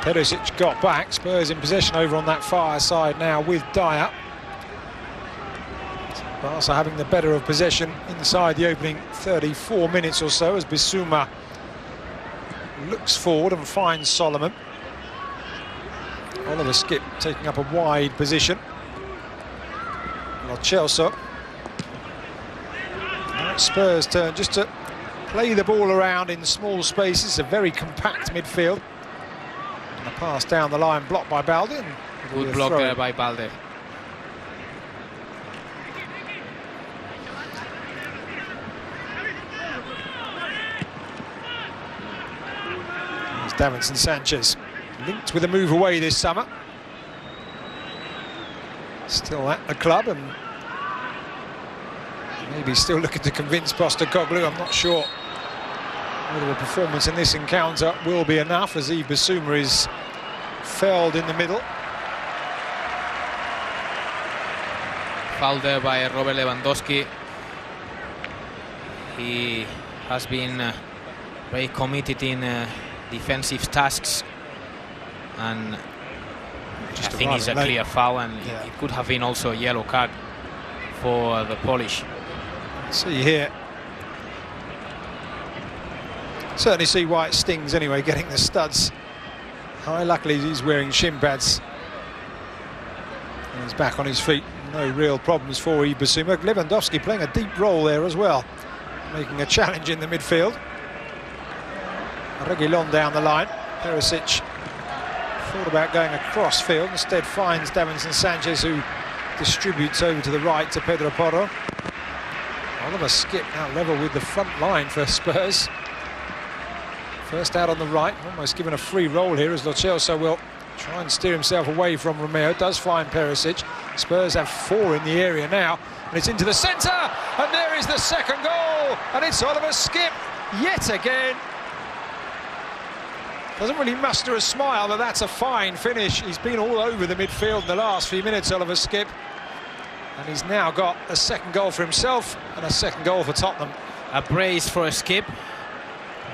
Perisic got back. Spurs in possession over on that far side now with Dyer. Barca having the better of possession inside the opening 34 minutes or so as Bissouma looks forward and finds Solomon. Oliver Skipp taking up a wide position. Lo Celso. Now it's Spurs' turn just to play the ball around in small spaces, a very compact midfield. And a pass down the line blocked by Balde. Good block there by Balde. Davinson Sanchez linked with a move away this summer. Still at the club and maybe still looking to convince Postecoglou. I'm not sure whether a performance in this encounter will be enough, as Yves Bissouma is felled in the middle. Foul there by Robert Lewandowski. He has been very committed in defensive tasks, and I think it's a clear foul, and it could have been also a yellow card for the Polish. See here, certainly see why it stings anyway, getting the studs high. Luckily he's wearing shin pads and he's back on his feet. No real problems for Yves Bissouma. Lewandowski playing a deep role there as well, making a challenge in the midfield. Reguilon down the line. Perisic thought about going across field, instead finds Davinson Sanchez, who distributes over to the right to Pedro Porro. Oliver Skipp now level with the front line for Spurs. First out on the right, almost given a free roll here as Lo Celso will try and steer himself away from Romeo. Does find Perisic. Spurs have 4 in the area now, and it's into the centre, and there is the second goal, and it's Oliver Skipp yet again. Doesn't really muster a smile, but that's a fine finish. He's been all over the midfield in the last few minutes, Oliver Skipp. And he's now got a second goal for himself and a second goal for Tottenham. A brace for a Skipp,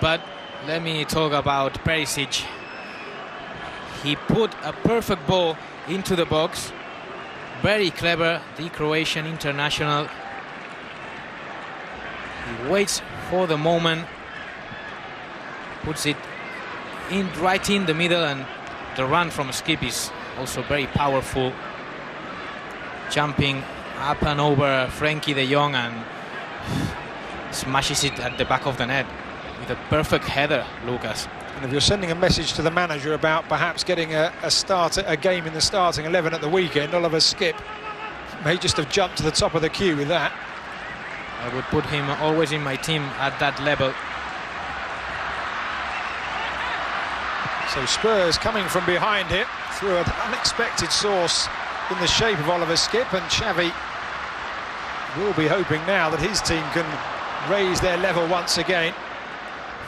but let me talk about Perisic. He put a perfect ball into the box. Very clever, the Croatian international. He waits for the moment, puts it right in the middle, and the run from Skipp is also very powerful, jumping up and over Frenkie de Jong and smashes it at the back of the net with a perfect header, Lucas. And if you're sending a message to the manager about perhaps getting a game in the starting 11 at the weekend, Oliver Skipp may just have jumped to the top of the queue with that. I would put him always in my team at that level. So Spurs coming from behind here through an unexpected source in the shape of Oliver Skipp, and Xavi will be hoping now that his team can raise their level once again.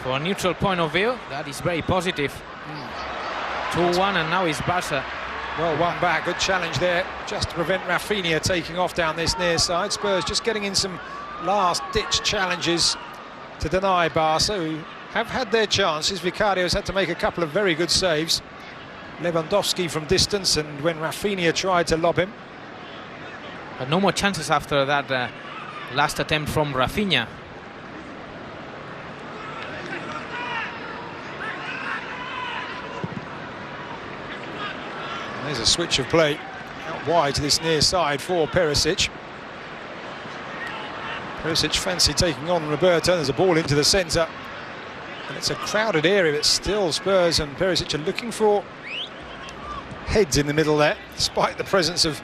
For a neutral point of view, that is very positive. 2-1, and now it's Barca. Well, one back, good challenge there, just to prevent Rafinha taking off down this near side. Spurs just getting in some last-ditch challenges to deny Barca, who have had their chances. Vicario's had to make a couple of very good saves. Lewandowski from distance, and when Rafinha tried to lob him. But no more chances after that last attempt from Rafinha. And there's a switch of play out wide to this near side for Perisic. Perisic fancy taking on Roberto. There's a ball into the centre. And it's a crowded area, but still Spurs and Perisic are looking for heads in the middle there, despite the presence of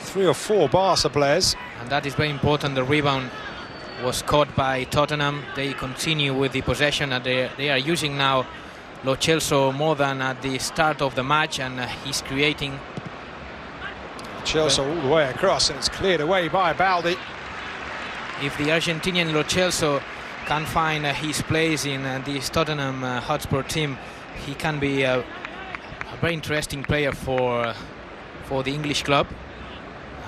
3 or 4 Barca players. And that is very important. The rebound was caught by Tottenham. They continue with the possession, and they are using now Lo Celso more than at the start of the match, and he's creating. Celso all the way across, and it's cleared away by Baldi. If the Argentinian Lo Celso can find his place in this Tottenham Hotspur team, he can be a very interesting player for the English club,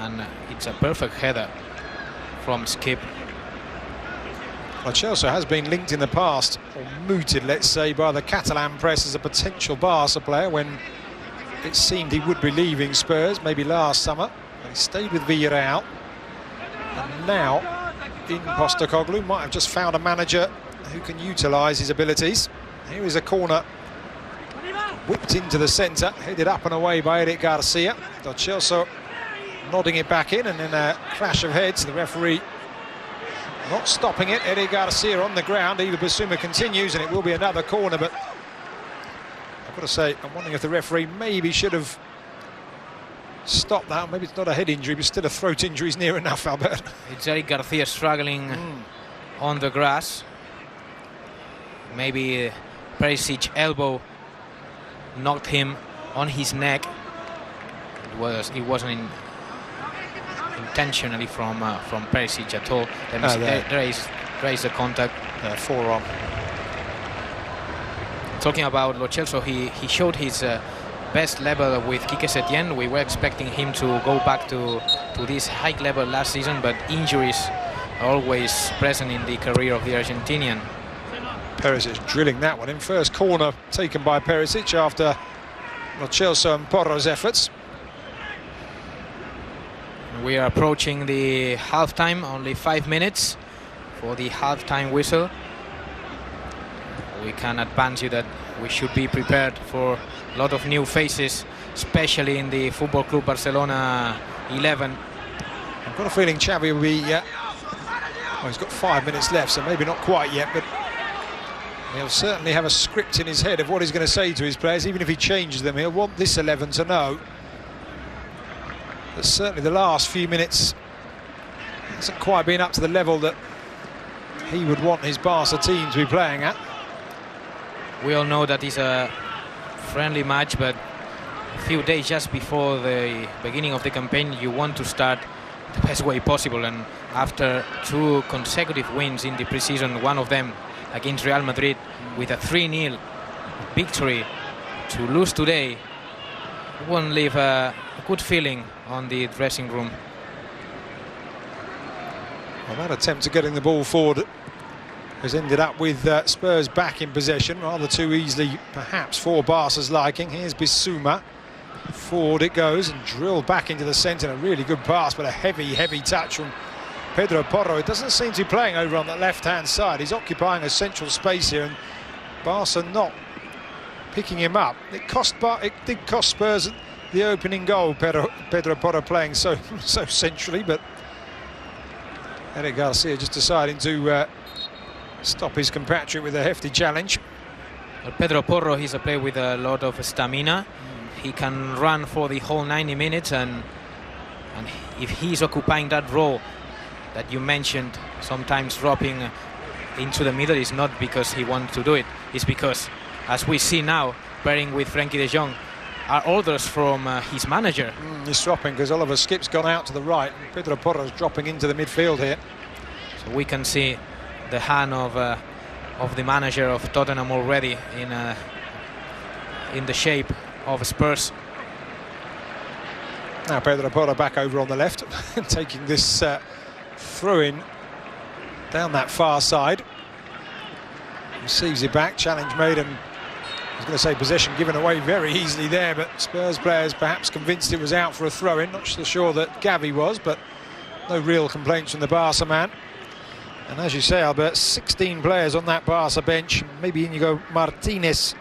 and it's a perfect header from Skip. Well, Celso has been linked in the past, or mooted, let's say, by the Catalan press as a potential Barca player when it seemed he would be leaving Spurs, maybe last summer. He stayed with Villarreal, and now in Postecoglou might have just found a manager who can utilise his abilities. Here is a corner whipped into the centre, headed up and away by Eric Garcia. Lo Celso nodding it back in, and in a clash of heads, the referee not stopping it. Eric Garcia on the ground. Eva Bissouma continues, and it will be another corner, but I've got to say, I'm wondering if the referee maybe should have stopped that. Maybe it's not a head injury, but still a throat injury is near enough, Albert. It's Eric Garcia struggling on the grass. Maybe Perisic elbow knocked him on his neck. It wasn't intentionally from Perisic at all. There is a contact. Forearm. Talking about Lo Celso, he showed his best level with Quique Setién. We were expecting him to go back to this high level last season, but injuries are always present in the career of the Argentinian. Perisic drilling that one in. First corner taken by Perisic after Lo Celso and Porro's efforts. We are approaching the half-time, only 5 minutes for the half-time whistle. We can advance you that we should be prepared for a lot of new faces, especially in the Football Club Barcelona 11. I've got a feeling Xavi will be... well, he's got 5 minutes left, so maybe not quite yet, but he'll certainly have a script in his head of what he's going to say to his players. Even if he changes them, he'll want this 11 to know that certainly the last few minutes hasn't quite been up to the level that he would want his Barca team to be playing at. We all know that it's a friendly match, but a few days just before the beginning of the campaign, you want to start the best way possible. And after 2 consecutive wins in the preseason, one of them against Real Madrid with a 3-0 victory, to lose today won't leave a good feeling on the dressing room. Well, that attempt at getting the ball forward has ended up with Spurs back in possession, rather too easily perhaps for Barca's liking. Here's Bissouma. Forward it goes and drilled back into the centre. A really good pass, but a heavy touch from Pedro Porro. It doesn't seem to be playing over on the left-hand side. He's occupying a central space here, and Barca not picking him up. It did cost Spurs the opening goal. Pedro Porro playing so centrally, but Eric Garcia just deciding to stop his compatriot with a hefty challenge. Well, Pedro Porro, he's a player with a lot of stamina. He can run for the whole 90 minutes, and if he's occupying that role that you mentioned, sometimes dropping into the middle, is not because he wants to do it. It's because, as we see now, pairing with Frenkie de Jong, are orders from his manager. He's dropping because Oliver Skip's gone out to the right. Pedro Porro's dropping into the midfield here. So we can see the hand of the manager of Tottenham already in the shape of Spurs. Now Pedro Porro back over on the left, taking this throw-in down that far side. Receives it back, challenge made, and I was going to say possession given away very easily there, but Spurs players perhaps convinced it was out for a throw-in. Not so sure that Gavi was, but no real complaints from the Barca man. And as you say, Albert, 16 players on that Barca bench. Maybe Inigo Martinez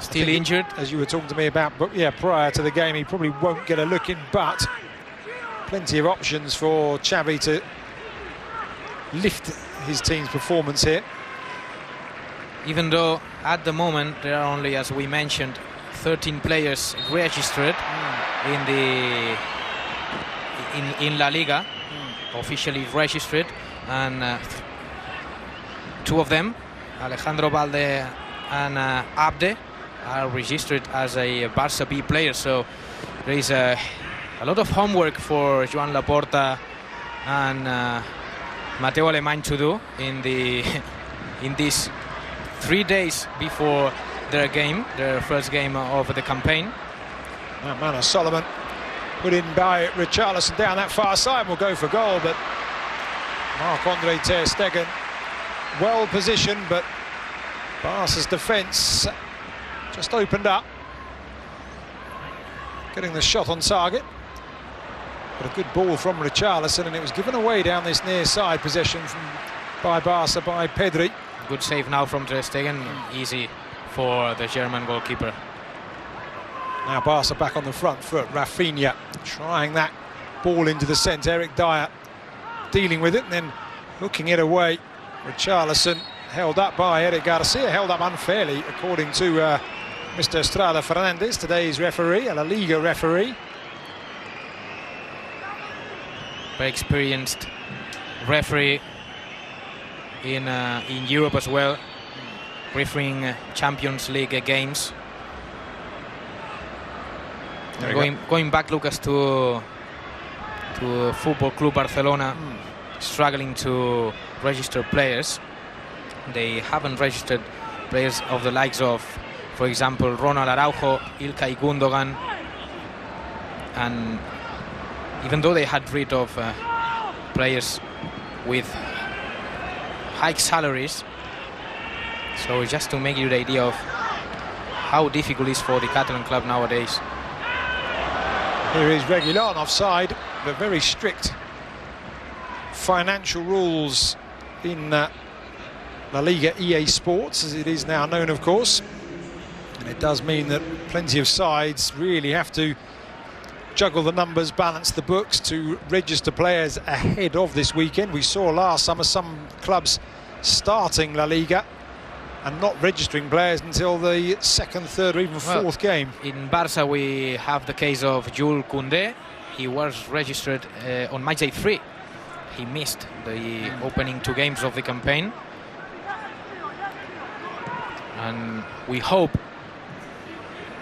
still injured, as you were talking to me about. But yeah, prior to the game, he probably won't get a look in, but plenty of options for Xavi to lift his team's performance here. even though at the moment there are only, as we mentioned, 13 players registered in La Liga, officially registered, and two of them, Alejandro Balde and Abde, are registered as a Barça B player. So there is a lot of homework for Joan Laporta and Mateu Alemany to do in these 3 days before their first game of the campaign. Manor Solomon put in by Richarlison down that far side, will go for goal, but Marc-Andre ter Stegen well positioned, but Barca's defence just opened up, getting the shot on target. But a good ball from Richarlison, and it was given away down this near side possession by Barca by Pedri. Good save now from ter Stegen, easy for the German goalkeeper. Now Barca back on the front foot. Rafinha trying that ball into the centre. Eric Dyer dealing with it and then hooking it away. Richarlison held up by Eric Garcia, held up unfairly according to Mr. Estrada Fernandez, today's referee, a La Liga referee. Very experienced referee in Europe as well, refereeing Champions League games. Going back, Lucas, to Football Club Barcelona, struggling to register players. They haven't registered players of the likes of, for example, Ronald Araujo, Ilkay Gundogan, and even though they had rid of players with high salaries. So just to make you the idea of how difficult it is for the Catalan club nowadays. Here is Reguilon offside, but very strict financial rules in La Liga EA Sports, as it is now known, of course. And it does mean that plenty of sides really have to juggle the numbers, balance the books to register players ahead of this weekend. We saw last summer some clubs starting La Liga and not registering players until the second, third or even fourth game. In Barca we have the case of Jules Koundé. He was registered on match day 3. He missed the opening 2 games of the campaign. And we hope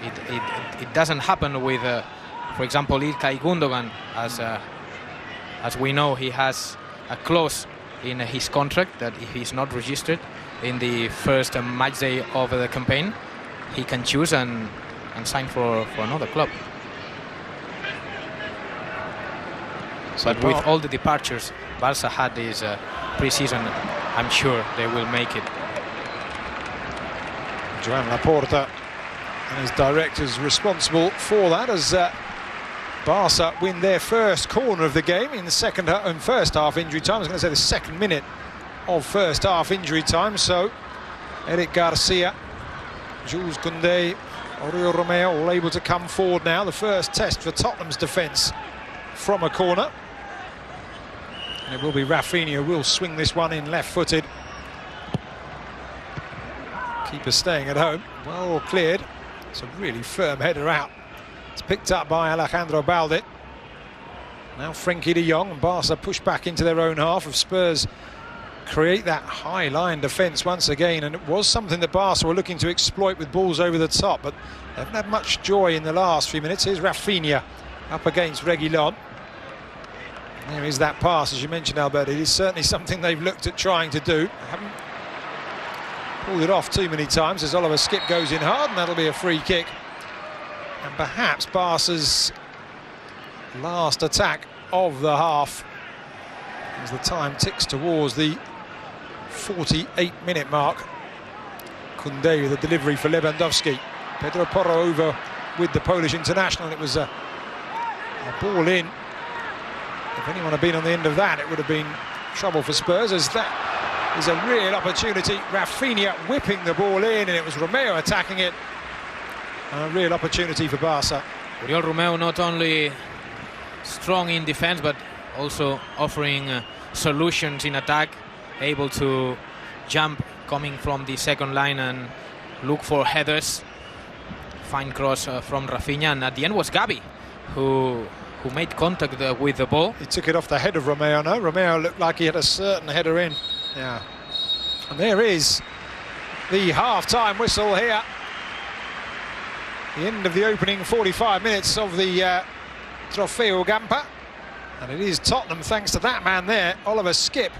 it doesn't happen with, for example, Ilkay Gundogan, as we know he has a clause in his contract that if he's not registered in the first match day of the campaign, he can choose and sign for another club. So but with all the departures Barca had this pre-season, I'm sure they will make it. Joan Laporta and his directors responsible for that, as Barca win their first corner of the game in the first half injury time. I was going to say the second minute of first half injury time. So Eric Garcia, Jules Koundé, Oriol Romeo all able to come forward now. The first test for Tottenham's defence from a corner. And it will be Rafinha who will swing this one in left-footed. Keeper staying at home, well cleared. It's a really firm header out. It's picked up by Alejandro Balde. Now Frenkie de Jong, and Barca push back into their own half. Of Spurs create that high line defence once again, and it was something that Barca were looking to exploit with balls over the top, but they haven't had much joy in the last few minutes. Here's Rafinha up against Reguilon. There is that pass, as you mentioned, Albert. It is certainly something they've looked at trying to do. They haven't pulled it off too many times, as Oliver Skip goes in hard, and that'll be a free kick. And perhaps Barca's last attack of the half, as the time ticks towards the 48-minute mark. Koundé with a delivery for Lewandowski. Pedro Porro over with the Polish international. It was a ball in. If anyone had been on the end of that, it would have been trouble for Spurs, as that is a real opportunity. Rafinha whipping the ball in, and it was Romeo attacking it. A real opportunity for Barca. Oriol Romeo not only strong in defence, but also offering solutions in attack, able to jump coming from the second line and look for headers. Fine cross from Rafinha, and at the end was Gavi who made contact with the ball. He took it off the head of Romeo. No, Romeo looked like he had a certain header in. Yeah. And there is the half-time whistle here. The end of the opening 45 minutes of the Trofeo Gamper. And it is Tottenham, thanks to that man there, Oliver Skipp,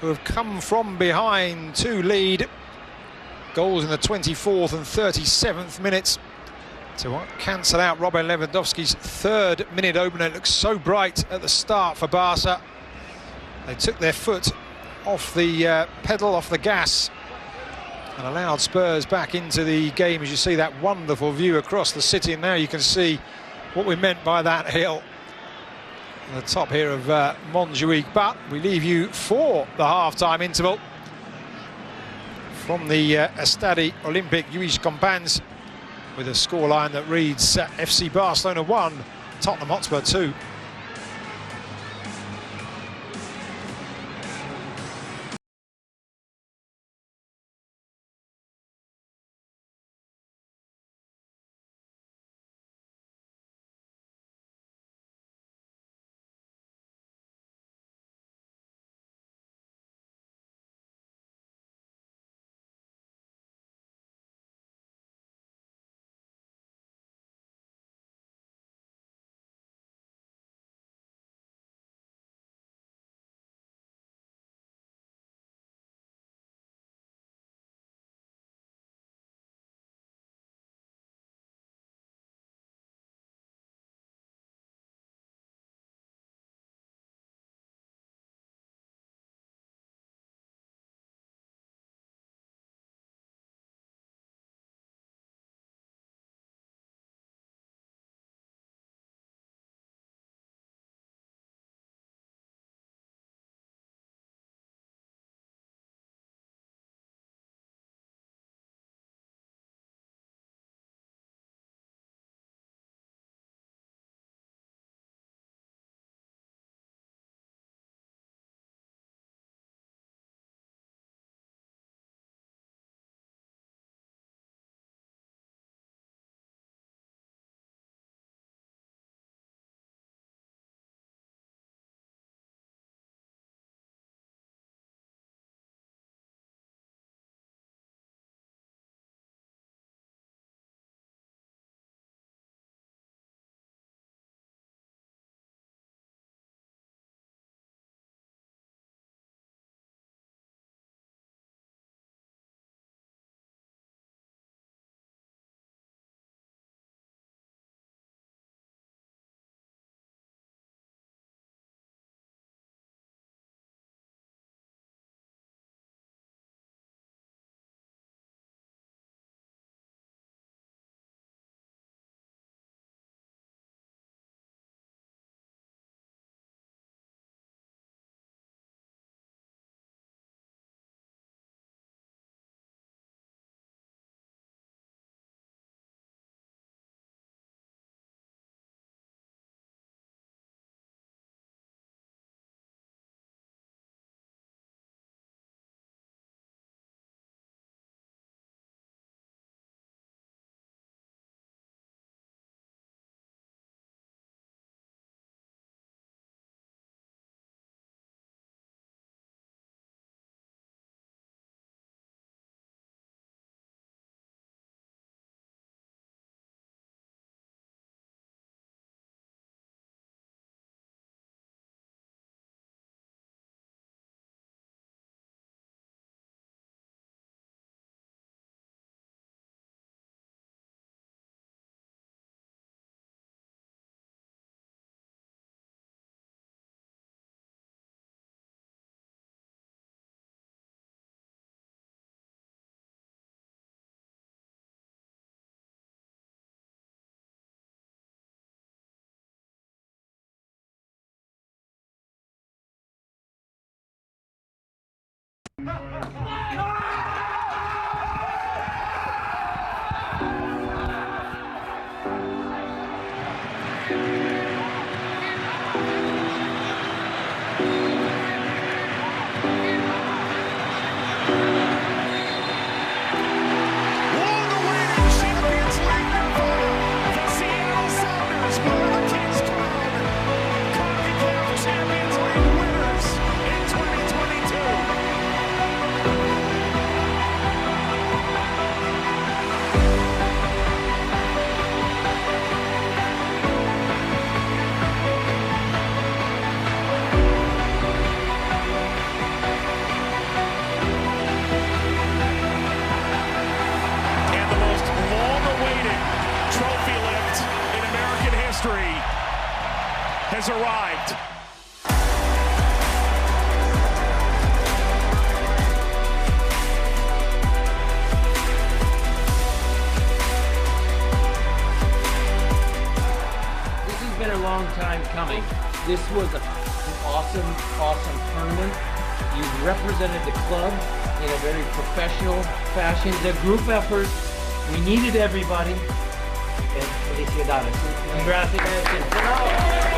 who have come from behind to lead. Goals in the 24th and 37th minutes to cancel out Robert Lewandowski's third-minute opener. It looks so bright at the start for Barca. They took their foot off the pedal, off the gas, and allowed Spurs back into the game. As you see that wonderful view across the city, and now you can see what we meant by that hill on the top here of Montjuic. But we leave you for the half-time interval from the Estadi Olympic Lluís Companys, with a scoreline that reads FC Barcelona 1, Tottenham Hotspur 2. has arrived. This has been a long time coming. This was an awesome tournament. You represented the club in a very professional fashion. The group effort, we needed everybody. Felicidades. Gracias.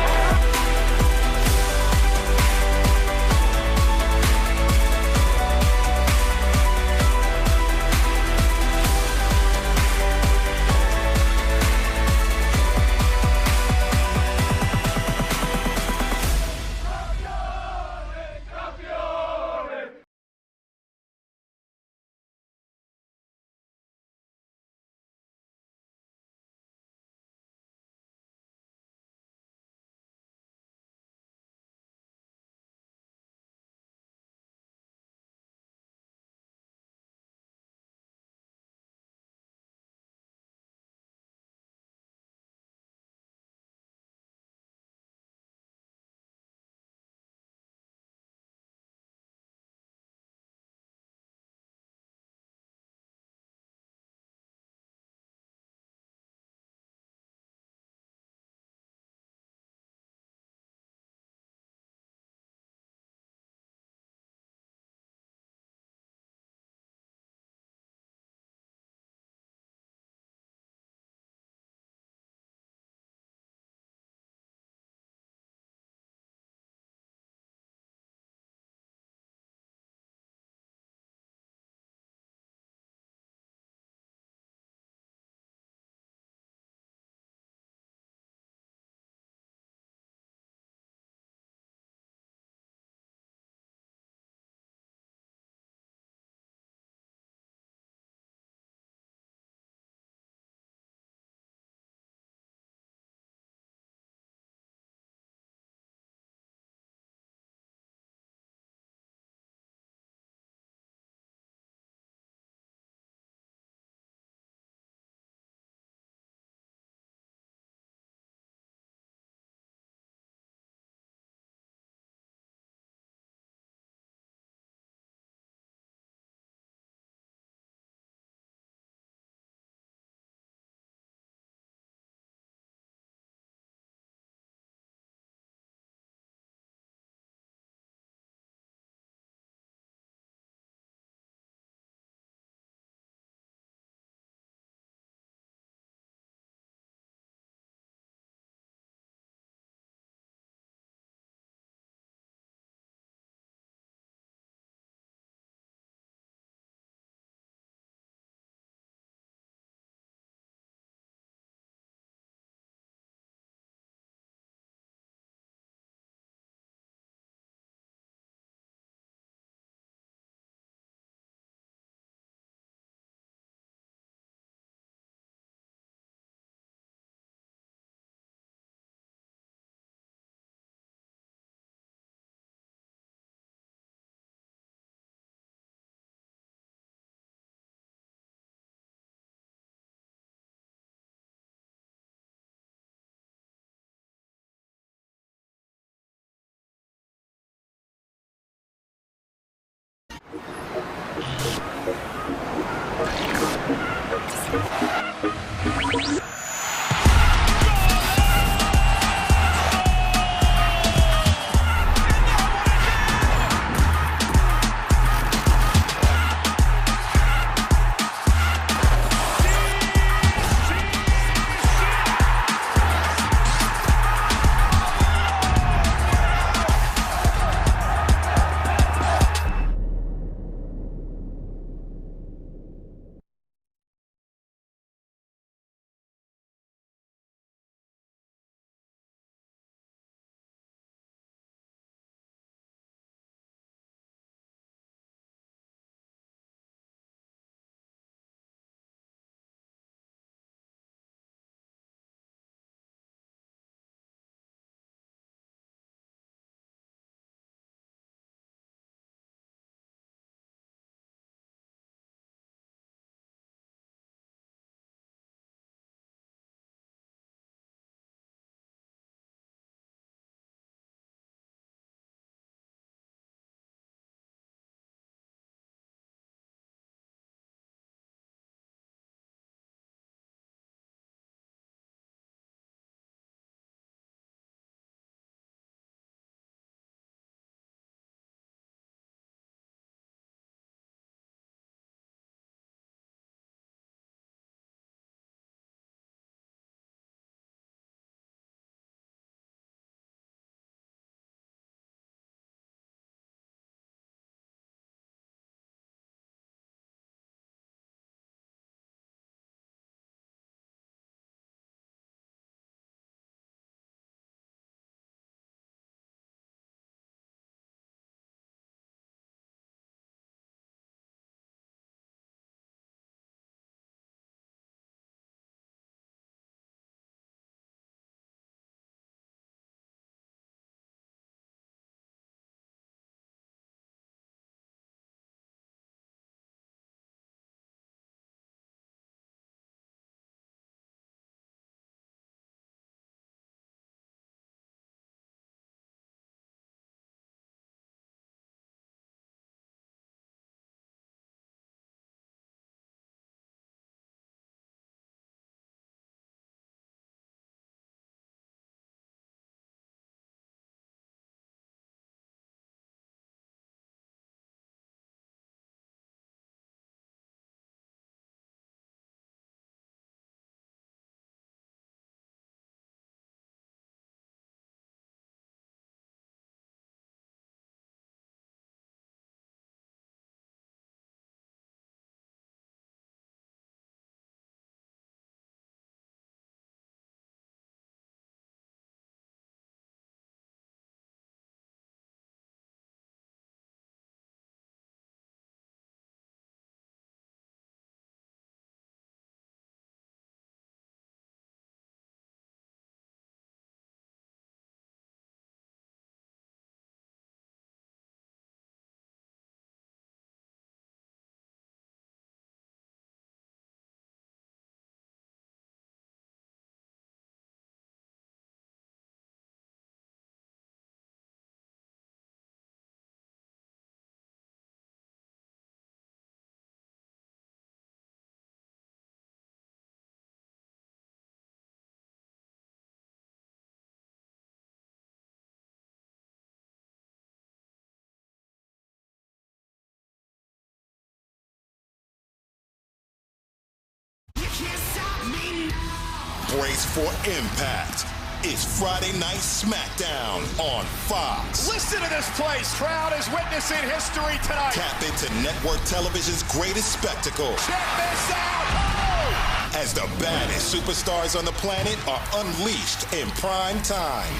brace for impact. It's Friday Night SmackDown on Fox. Listen to this place. Crowd is witnessing history tonight. Tap into network television's greatest spectacle. Check this out. Oh! As the baddest superstars on the planet are unleashed in prime time.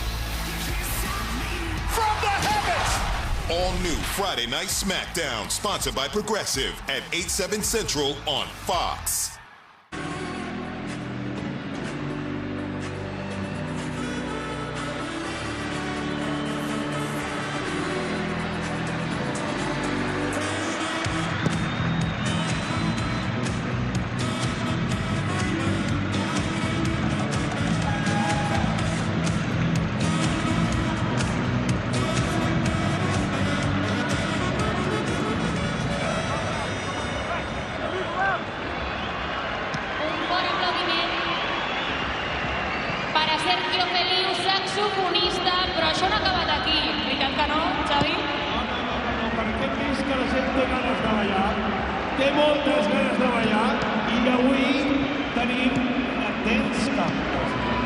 From the heavens. All new Friday Night SmackDown, sponsored by Progressive at 8/7 Central on Fox.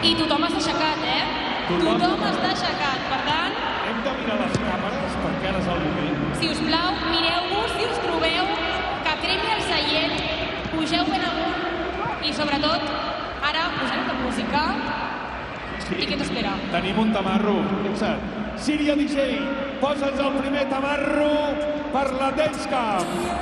I tothom està aixecat, Tothom està aixecat, per tant... Hem de mirar les càmeres perquè ara és el moment. Si us plau, mireu-vos, si us trobeu, que cremi el seient, pugeu ben amunt i, sobretot, ara posem la música. Sí. I què t'espera? Tenim un tamarro, fixa't. Síria DJ, posa'ns el primer tamarro per la Dance Cup.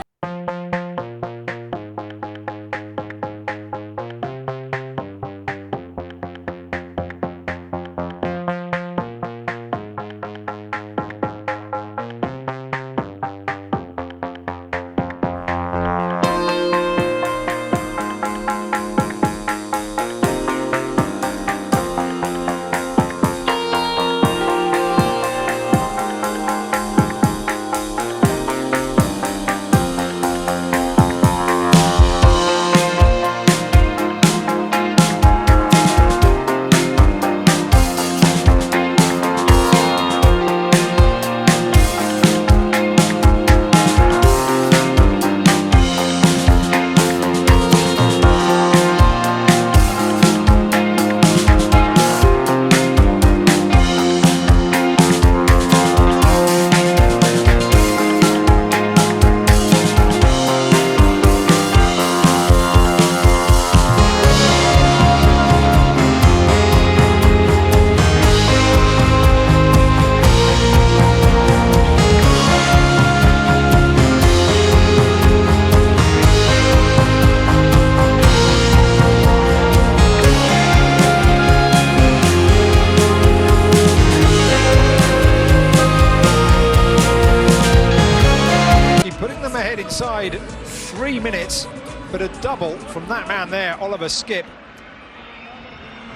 Inside 3 minutes, but a double from that man there, Oliver Skipp.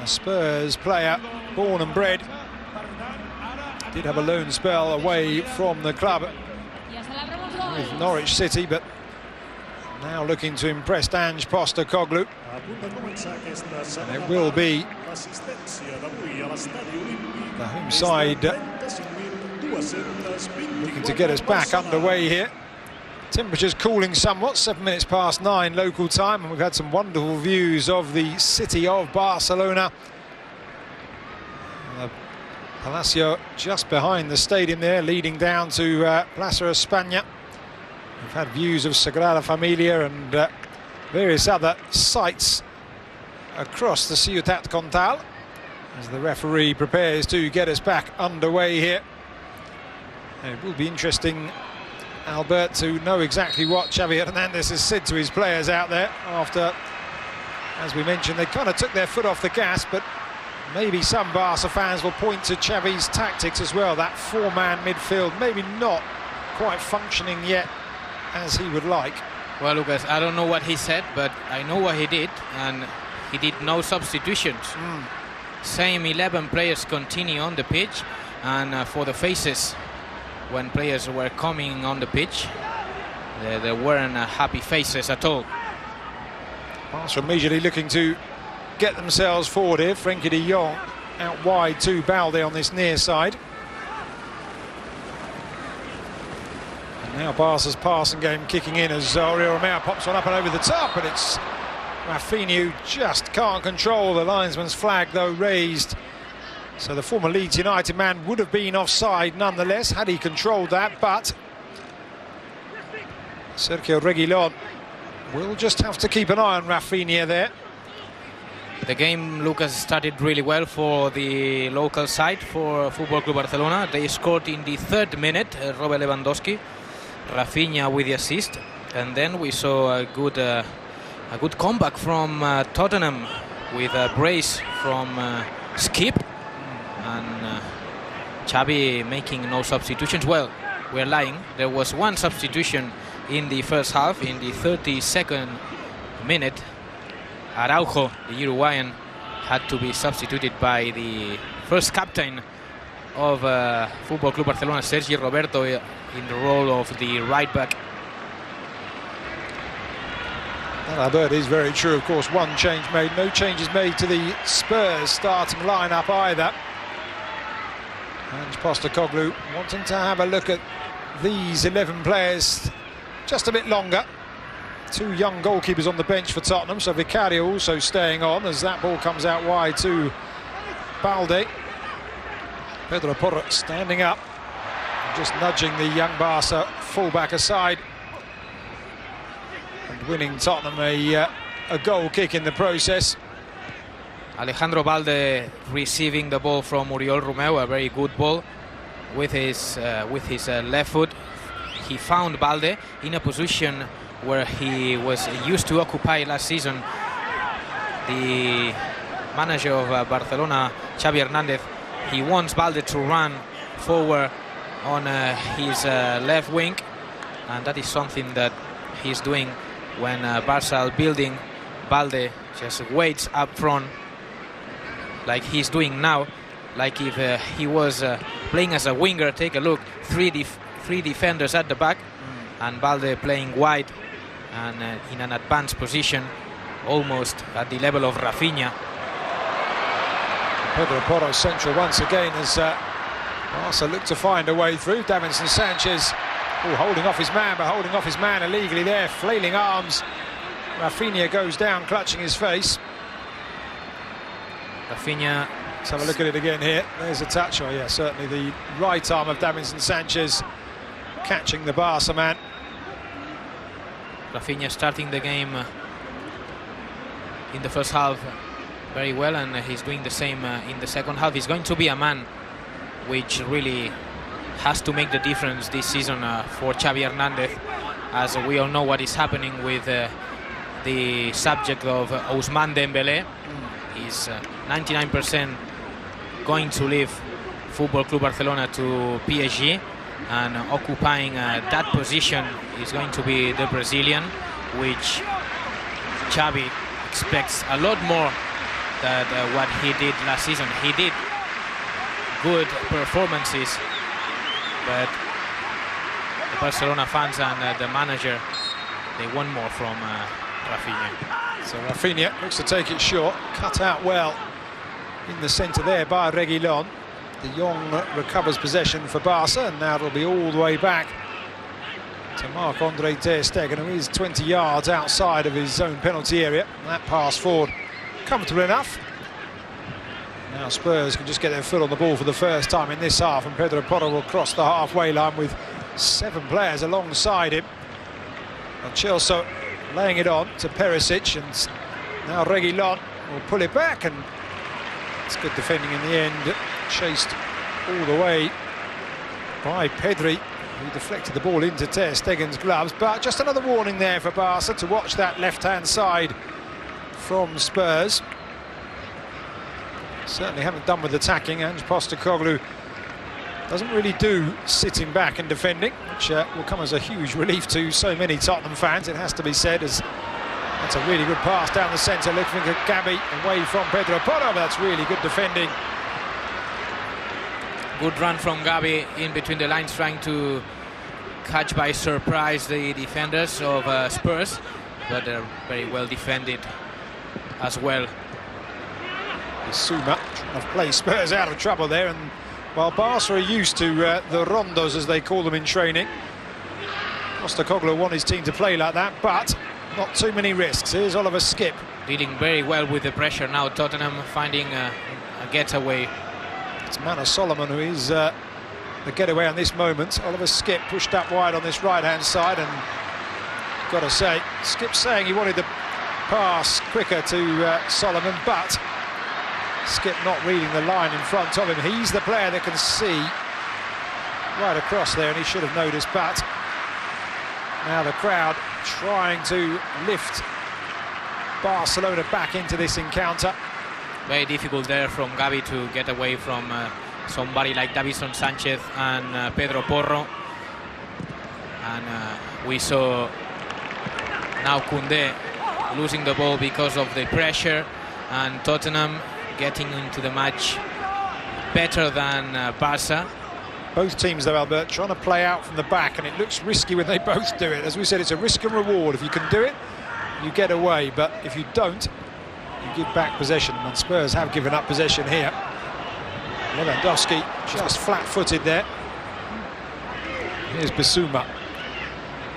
A Spurs player, born and bred. Did have a loan spell away from the club with Norwich City, but now looking to impress Ange Postecoglou. And it will be the home side looking to get us back underway here. Temperatures cooling somewhat, 7 minutes past 9 local time, and we've had some wonderful views of the city of Barcelona. The Palacio just behind the stadium there, leading down to Plaza España. We've had views of Sagrada Familia and various other sites across the Ciutat Comtal as the referee prepares to get us back underway here. And it will be interesting, Albert, to know exactly what Xavi Hernandez has said to his players out there after, as we mentioned, they kind of took their foot off the gas, but maybe some Barca fans will point to Xavi's tactics as well, that four-man midfield, maybe not quite functioning yet as he would like. Well, Lucas, I don't know what he said, but I know what he did, and he did no substitutions. Same 11 players continue on the pitch, and for the faces, when players were coming on the pitch, there weren't happy faces at all. Barca immediately looking to get themselves forward here. Frenkie de Jong out wide to Balde on this near side. And now Barca's passing game kicking in as Oriol Romeu pops one up and over the top, but it's Rafinha, who just can't control the linesman's flag, though raised. So the former Leeds United man would have been offside nonetheless had he controlled that, but Sergio Reguilón will just have to keep an eye on Rafinha there. The game, Lucas, started really well for the local side, for Football Club Barcelona. They scored in the 3rd minute, Robert Lewandowski, Rafinha with the assist, and then we saw a good comeback from Tottenham with a brace from Skip, and Xavi making no substitutions. Well, we're lying. There was one substitution in the first half, in the 32nd minute. Araujo, the Uruguayan, had to be substituted by the first captain of Football Club Barcelona, Sergi Roberto, in the role of the right back. Albert is very true, of course. One change made, no changes made to the Spurs starting lineup either. And Postecoglou wanting to have a look at these 11 players just a bit longer. 2 young goalkeepers on the bench for Tottenham, so Vicario also staying on as that ball comes out wide to Balde. Pedro Porro standing up, just nudging the young Barca fullback aside, and winning Tottenham a goal kick in the process. Alejandro Balde receiving the ball from Oriol Romeu, a very good ball with his left foot. He found Balde in a position where he was used to occupy last season. The manager of Barcelona, Xavi Hernández, he wants Balde to run forward on his left wing, and that is something that he's doing when Barca are building. Balde just waits up front like he's doing now, like if he was playing as a winger. Take a look, three defenders at the back, and Balde playing wide and in an advanced position, almost at the level of Rafinha. Pedro Porro central once again as Barca look to find a way through. Davinson Sanchez holding off his man, but holding off his man illegally there, flailing arms. Rafinha goes down, clutching his face. Rafinha, let's have a look at it again here. There's a touch. Oh yeah, certainly the right arm of Davinson Sanchez catching the Barca man. Rafinha starting the game in the first half very well, and he's doing the same in the second half. He's going to be a man which really has to make the difference this season for Xavi Hernández, as we all know what is happening with the subject of Ousmane Dembélé. He's 99% going to leave Football Club Barcelona to PSG, and occupying that position is going to be the Brazilian, which Xavi expects a lot more than what he did last season. He did good performances, but the Barcelona fans and the manager, they want more from Rafinha. So Rafinha looks to take it short, cut out well in the centre there by Reguilón. De Jong recovers possession for Barca, and now it'll be all the way back to Marc-Andre ter Stegen, who is 20 yards outside of his own penalty area. That pass forward comfortable enough. Now Spurs can just get their foot on the ball for the first time in this half, and Pedro Porro will cross the halfway line with 7 players alongside him. And Chelsea laying it on to Perisic, and now Reguilón will pull it back, and it's good defending in the end. Chased all the way by Pedri, who deflected the ball into ter Stegen's gloves. But just another warning there for Barca to watch that left-hand side from Spurs. Certainly haven't done with attacking. Ange Postecoglou doesn't really do sitting back and defending, which will come as a huge relief to so many Tottenham fans, it has to be said, as that's a really good pass down the centre, looking at Gabi away from Pedro Porro, but that's really good defending. Good run from Gabi in between the lines, trying to catch by surprise the defenders of Spurs, but they're very well defended as well. Suma trying to play Spurs out of trouble there, and while Barca are used to the rondos, as they call them in training, Postecoglou want his team to play like that, but not too many risks. Here's Oliver Skip. dealing very well with the pressure now. Tottenham finding a getaway. It's Manor Solomon who is the getaway on this moment. Oliver Skipp pushed up wide on this right-hand side, and got to say, Skipp's saying he wanted the pass quicker to Solomon, but Skipp not reading the line in front of him. He's the player that can see right across there, and he should have noticed. But now the crowd trying to lift Barcelona back into this encounter. Very difficult there from Gavi to get away from somebody like Davison Sanchez and Pedro Porro. And we saw now Koundé losing the ball because of the pressure, and Tottenham getting into the match better than Barca. Both teams, though, Albert, trying to play out from the back, and it looks risky when they both do it. As we said, it's a risk and reward. If you can do it, you get away, but if you don't, you give back possession, and Spurs have given up possession here. Lewandowski just flat-footed there. Here's Bissouma.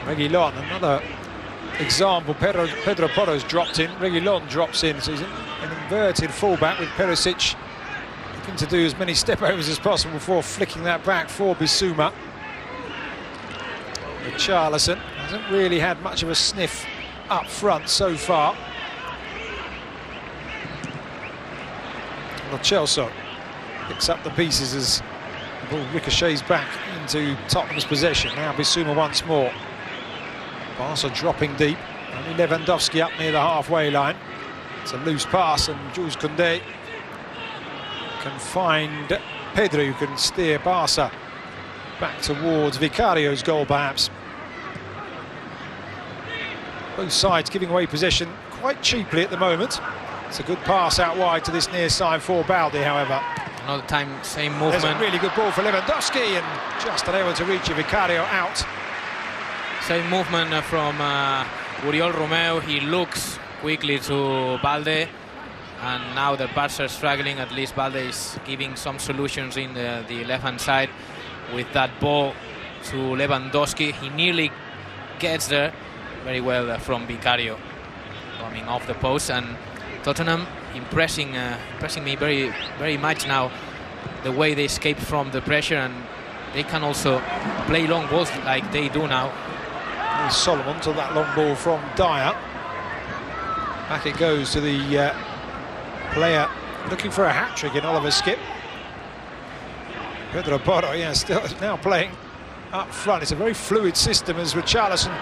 Reguilon, another example. Pedro Porro's dropped in, Reguilon drops in, so he's an inverted fullback with Perisic looking to do as many step-overs as possible before flicking that back for Bissouma. Richarlison hasn't really had much of a sniff up front so far. Lo Celso picks up the pieces as the ball ricochets back into Tottenham's possession. Now Bissouma once more. Barca dropping deep. Only Lewandowski up near the halfway line. It's a loose pass, and Jules Koundé can find Pedro, who can steer Barca back towards Vicario's goal, perhaps. Both sides giving away possession quite cheaply at the moment. It's a good pass out wide to this near side for Baldi, however. Another time, same movement. There's a really good ball for Lewandowski, and just unable to reach it. Vicario out. Same movement from Oriol Romeu. He looks quickly to Balde, and now that Barca is struggling, at least Balde is giving some solutions in the left-hand side with that ball to Lewandowski. He nearly gets there very well from Vicario, coming off the post. And Tottenham impressing me very much now, the way they escape from the pressure, and they can also play long balls like they do now. Here's Solomon to that long ball from Dyer. Back it goes to the player looking for a hat-trick in Oliver Skipp. Pedro Porro, yeah, still now playing up front. It's a very fluid system as Richarlison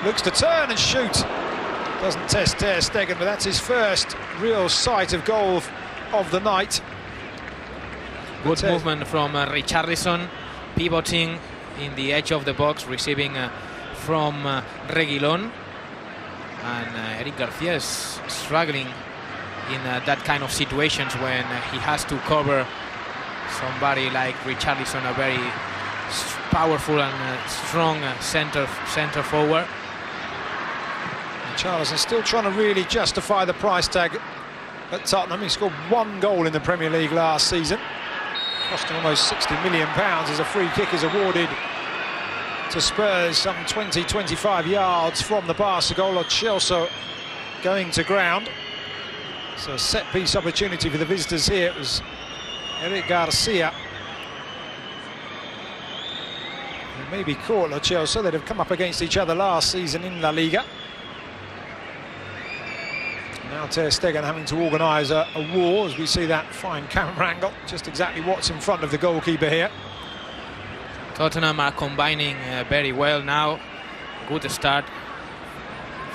looks to turn and shoot. Doesn't test Ter Stegen, but that's his first real sight of goal of the night. Good movement from Richarlison, pivoting in the edge of the box, receiving from Reguilon. And Eric Garcia is struggling in that kind of situations when he has to cover somebody like Richarlison, a very powerful and strong center forward. Richarlison still trying to really justify the price tag at Tottenham. He scored one goal in the Premier League last season. Cost him almost £60 million as a free kick is awarded to Spurs, some 20-25 yards from the Barca goal. Lo Celso going to ground. So a set-piece opportunity for the visitors here. It was Eric Garcia who maybe caught Lo Celso. They'd have come up against each other last season in La Liga. Now Ter Stegen having to organise a war as we see that fine camera angle. Just exactly what's in front of the goalkeeper here. Tottenham are combining very well now. Good start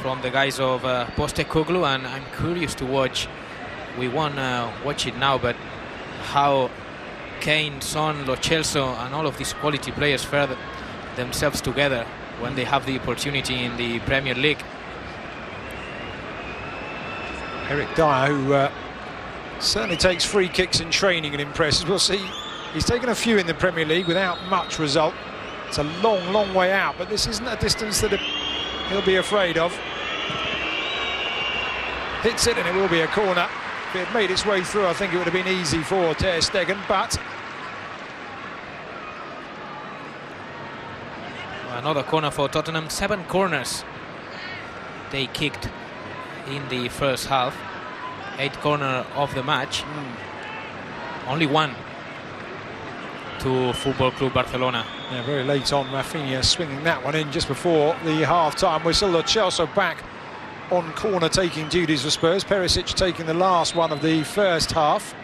from the guys of Postecoglou, and I'm curious to watch. We won't watch it now, but how Kane, Son, Lo Celso and all of these quality players fare themselves together when they have the opportunity in the Premier League. Eric Dyer, who certainly takes free kicks in training and impresses. We'll see. He's taken a few in the Premier League without much result. It's a long, long way out, but this isn't a distance that he'll be afraid of. Hits it, and it will be a corner. If it had made its way through, I think it would have been easy for Ter Stegen, but... Another corner for Tottenham. 7 corners they kicked in the first half. 8 corner of the match. Only one to Football Club Barcelona. Yeah, very late on, Rafinha swinging that one in just before the half-time whistle. Lo Celso back on corner taking duties for Spurs. Perisic taking the last one of the first half.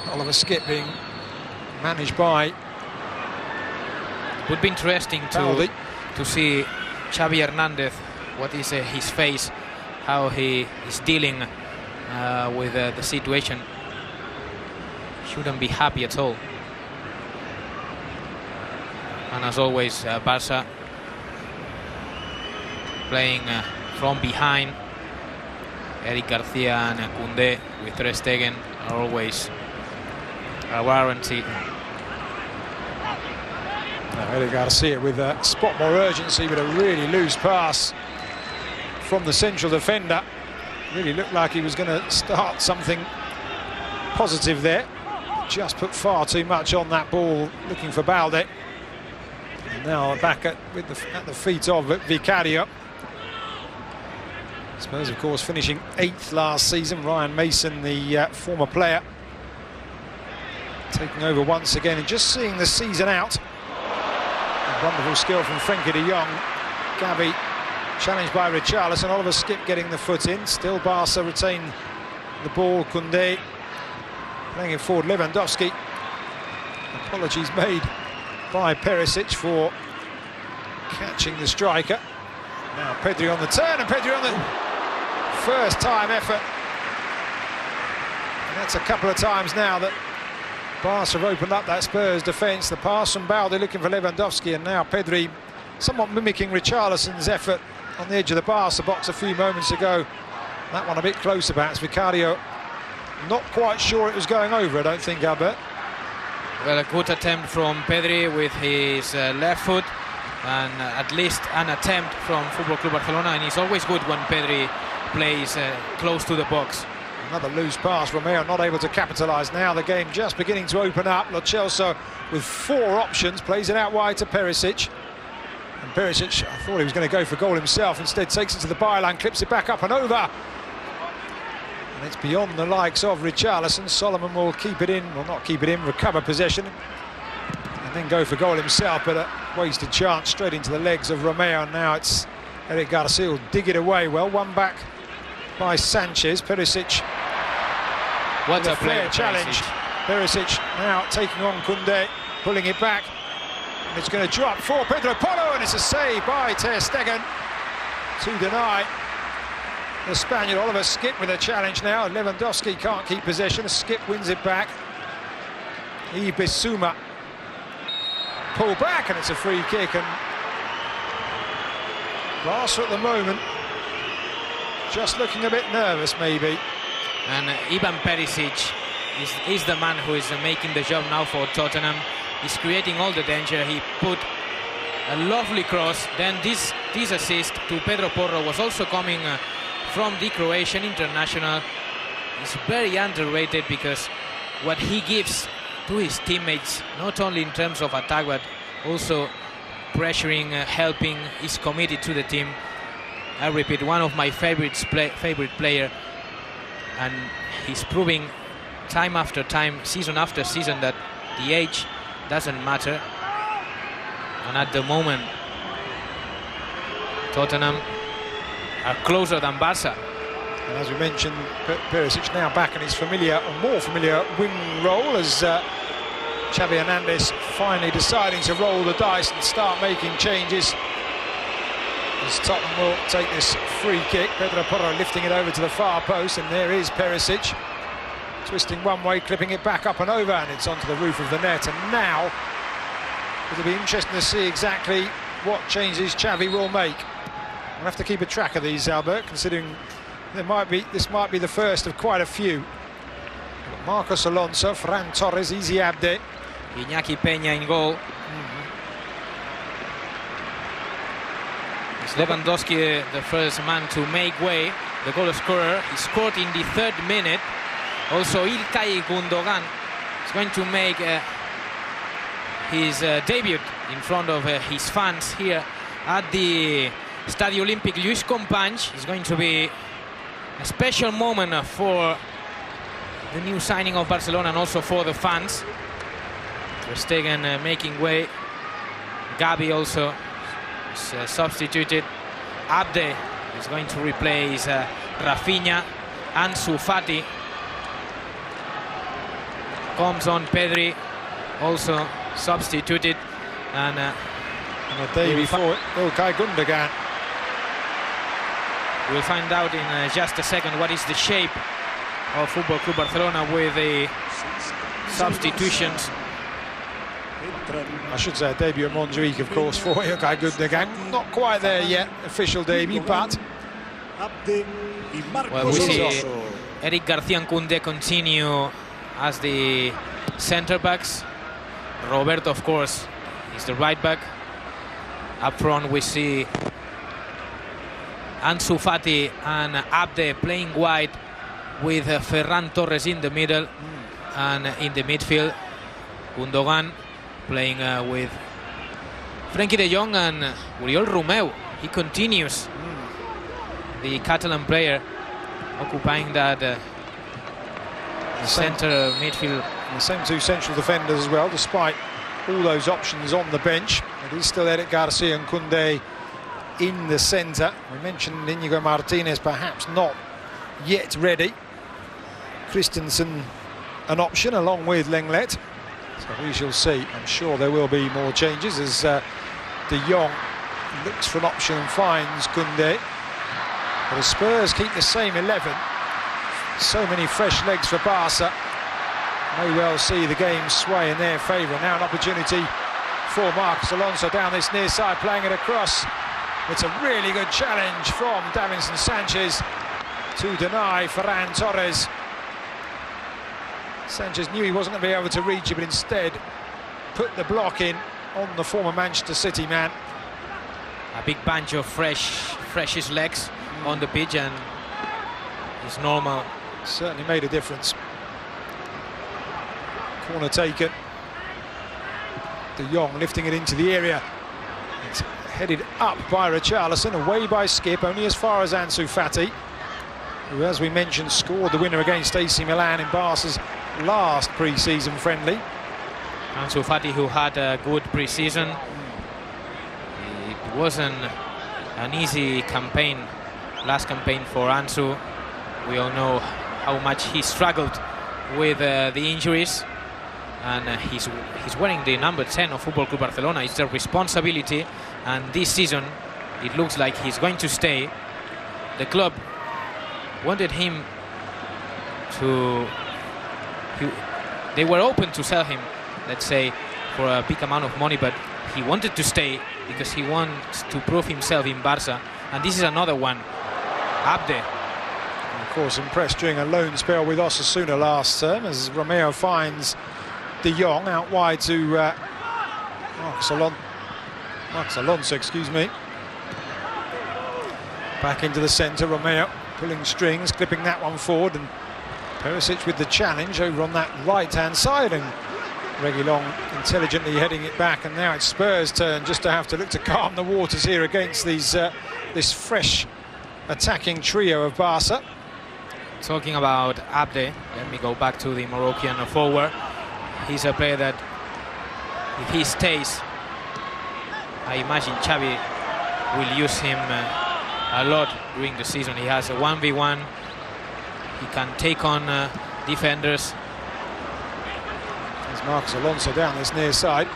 Oliver Skip being managed by... It would be interesting to see Xavi Hernandez, what is his face, how he is dealing with the situation. Shouldn't be happy at all. And as always, Barca playing from behind. Eric Garcia and Koundé with Ter Stegen are always a guarantee. Eric Garcia with a spot more urgency, but a really loose pass from the central defender. Really looked like he was going to start something positive there. Just put far too much on that ball, looking for Balde. And now back at the feet of Vicario. Spurs, of course, finishing 8th last season. Ryan Mason, the former player, taking over once again and just seeing the season out. A wonderful skill from Frenkie de Jong. Gavi challenged by Richarlison. Oliver Skip getting the foot in. Still Barca retain the ball. Koundé playing it forward. Lewandowski. Apologies made by Perisic for catching the striker. Now Pedri on the turn, and Pedri on the first time effort. And that's a couple of times now that Barca have opened up that Spurs defence. The pass from Balde looking for Lewandowski, and now Pedri somewhat mimicking Richarlison's effort on the edge of the Barca box a few moments ago. That one a bit closer perhaps. Vicario not quite sure it was going over, I don't think, Albert. Well, a good attempt from Pedri with his left foot, and at least an attempt from Football Club Barcelona, and it's always good when Pedri plays close to the box. Another loose pass. Romeo not able to capitalise now. The game just beginning to open up. Lo Celso with 4 options, plays it out wide to Perisic. And Perisic, I thought he was going to go for goal himself, instead takes it to the byline, clips it back up and over. And it's beyond the likes of Richarlison. Solomon will keep it in, well, not keep it in, recover possession, and then go for goal himself, but a wasted chance straight into the legs of Romeo. Now it's Eric Garcia will dig it away. Well, one back by Sanchez. Perisic, what a player challenge. Perisic now taking on Koundé, pulling it back, and it's going to drop for Pedro Porro, and it's a save by Ter Stegen to deny the Spaniard. Oliver Skip with a challenge now. Lewandowski can't keep possession. Skip wins it back. Bissouma pull back, and it's a free kick. And Barca at the moment just looking a bit nervous, maybe. And Ivan Perisic is the man who is making the job now for Tottenham. He's creating all the danger. He put a lovely cross. Then this assist to Pedro Porro was also coming from the Croatian international. He's very underrated because what he gives to his teammates, not only in terms of attack but also pressuring, helping, is committed to the team. I repeat, one of my favorite player, and he's proving time after time, season after season, that the age doesn't matter. And at the moment, Tottenham are closer than Barca. And as we mentioned, Perisic now back in his familiar, or more familiar, wing role, as Xavi Hernandez finally deciding to roll the dice and start making changes. As Tottenham will take this free kick. Pedro Porro lifting it over to the far post, and there is Perisic twisting one way, clipping it back up and over, and it's onto the roof of the net. And now it'll be interesting to see exactly what changes Xavi will make. We'll have to keep a track of these, Albert, considering this might be the first of quite a few. Marcos Alonso, Fran Torres, Easy Abde, Iñaki Peña in goal. It's Lewandowski, the first man to make way, the goal scorer. He scored in the 3rd minute. Also İlkay Gundogan is going to make his debut in front of his fans here at the Stade Olympique Lluís Companys. Is going to be a special moment for the new signing of Barcelona and also for the fans. Ter Stegen making way. Gavi also is substituted. Abde is going to replace Rafinha. Ansu Fati comes on. Pedri also substituted, and the day before İlkay Gundogan. We'll find out in just a second what is the shape of Football Club Barcelona with the substitutions. I should say a debut at Montjuic, of course, for İlkay Gundogan. Not quite there yet, official debut, but well, we see Eric Garcia and Koundé continue as the centre backs. Roberto, of course, is the right back. Up front we see Ansu Fati and Abde playing wide with Ferran Torres in the middle, and in the midfield Gundogan playing with Frenkie de Jong and Oriol Romeu. He continues, the Catalan player, occupying that centre midfield. The same two central defenders as well, despite all those options on the bench. It is still Eric Garcia and Koundé in the centre. We mentioned Inigo Martinez perhaps not yet ready. Christensen an option along with Lenglet. So we shall see. I'm sure there will be more changes as De Jong looks for an option and finds Koundé. But as Spurs keep the same 11, so many fresh legs for Barca, may well see the game sway in their favour. Now an opportunity for Marcos Alonso down this near side, playing it across. It's a really good challenge from Davinson Sanchez to deny Ferran Torres. Sanchez knew he wasn't going to be able to reach it, but instead put the block in on the former Manchester City man. A big bunch of freshest legs on the pitch, and it's normal. Certainly made a difference. Corner taken. De Jong lifting it into the area. It's headed up by Richarlison, away by Skip, only as far as Ansu Fati, who, as we mentioned, scored the winner against AC Milan in Barca's last pre-season friendly. Ansu Fati, who had a good pre-season. It wasn't an easy campaign, last campaign for Ansu. We all know how much he struggled with the injuries, and he's wearing the number 10 of Football Club Barcelona. It's their responsibility, and this season it looks like he's going to stay. The club wanted him to... They were open to sell him, let's say, for a big amount of money, but he wanted to stay because he wants to prove himself in Barca, and this is another one. Abde. Of course, impressed during a loan spell with Osasuna last term, as Romeo finds De Jong out wide to Marcos Alonso, excuse me. Back into the centre, Romeo pulling strings, clipping that one forward, and Perisic with the challenge over on that right-hand side, and Reguilon intelligently heading it back. And now it's Spurs' turn just to have to look to calm the waters here against these this fresh attacking trio of Barca. Talking about Abde, let me go back to the Moroccan forward. He's a player that, if he stays, I imagine Xavi will use him a lot during the season. He has a 1v1. He can take on defenders. There's Marcos Alonso down this near side.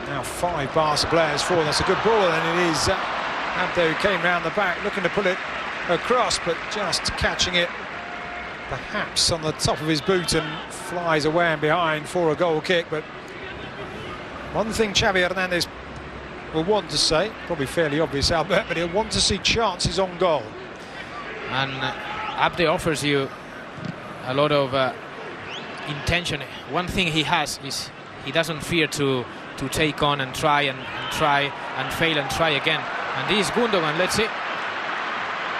Now 5 Barca players for. That's a good ball, and it is Abde who came round the back looking to pull it across, but just catching it perhaps on the top of his boot and flies away and behind for a goal kick. But one thing Xavi Hernandez will want to say, probably fairly obvious, Albert, but he'll want to see chances on goal. And Abde offers you a lot of intention. One thing he has is he doesn't fear to take on and try and fail and try again. And this is Gundogan, let's see.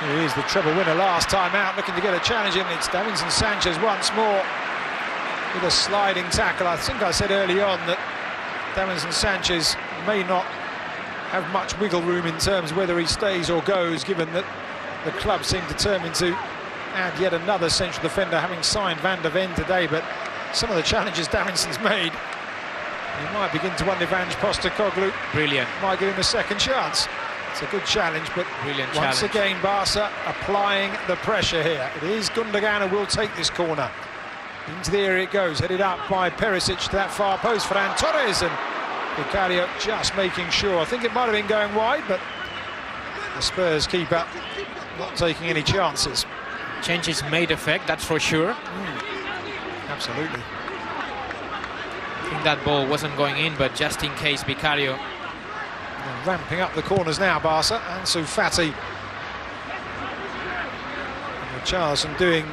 Here he is, the treble winner last time out, looking to get a challenge in. It's Davinson Sanchez once more with a sliding tackle. I think I said early on that Davinson Sanchez may not have much wiggle room in terms of whether he stays or goes, given that the club seem determined to add yet another central defender, having signed Van der Ven today. But some of the challenges Davinson's made, he might begin to wonder if Ange Postecoglou might give him a second chance. It's a good challenge, but once again Barca applying the pressure here. It is Gundogan who will take this corner. Into the area it goes, headed up by Perisic to that far post, Ferran Torres, and Vicario just making sure. I think it might have been going wide, but the Spurs keeper not taking any chances. Changes made effect, that's for sure. Absolutely. I think that ball wasn't going in, but just in case, Vicario. And ramping up the corners now, Barca. Ansu Fati. And Richarlison doing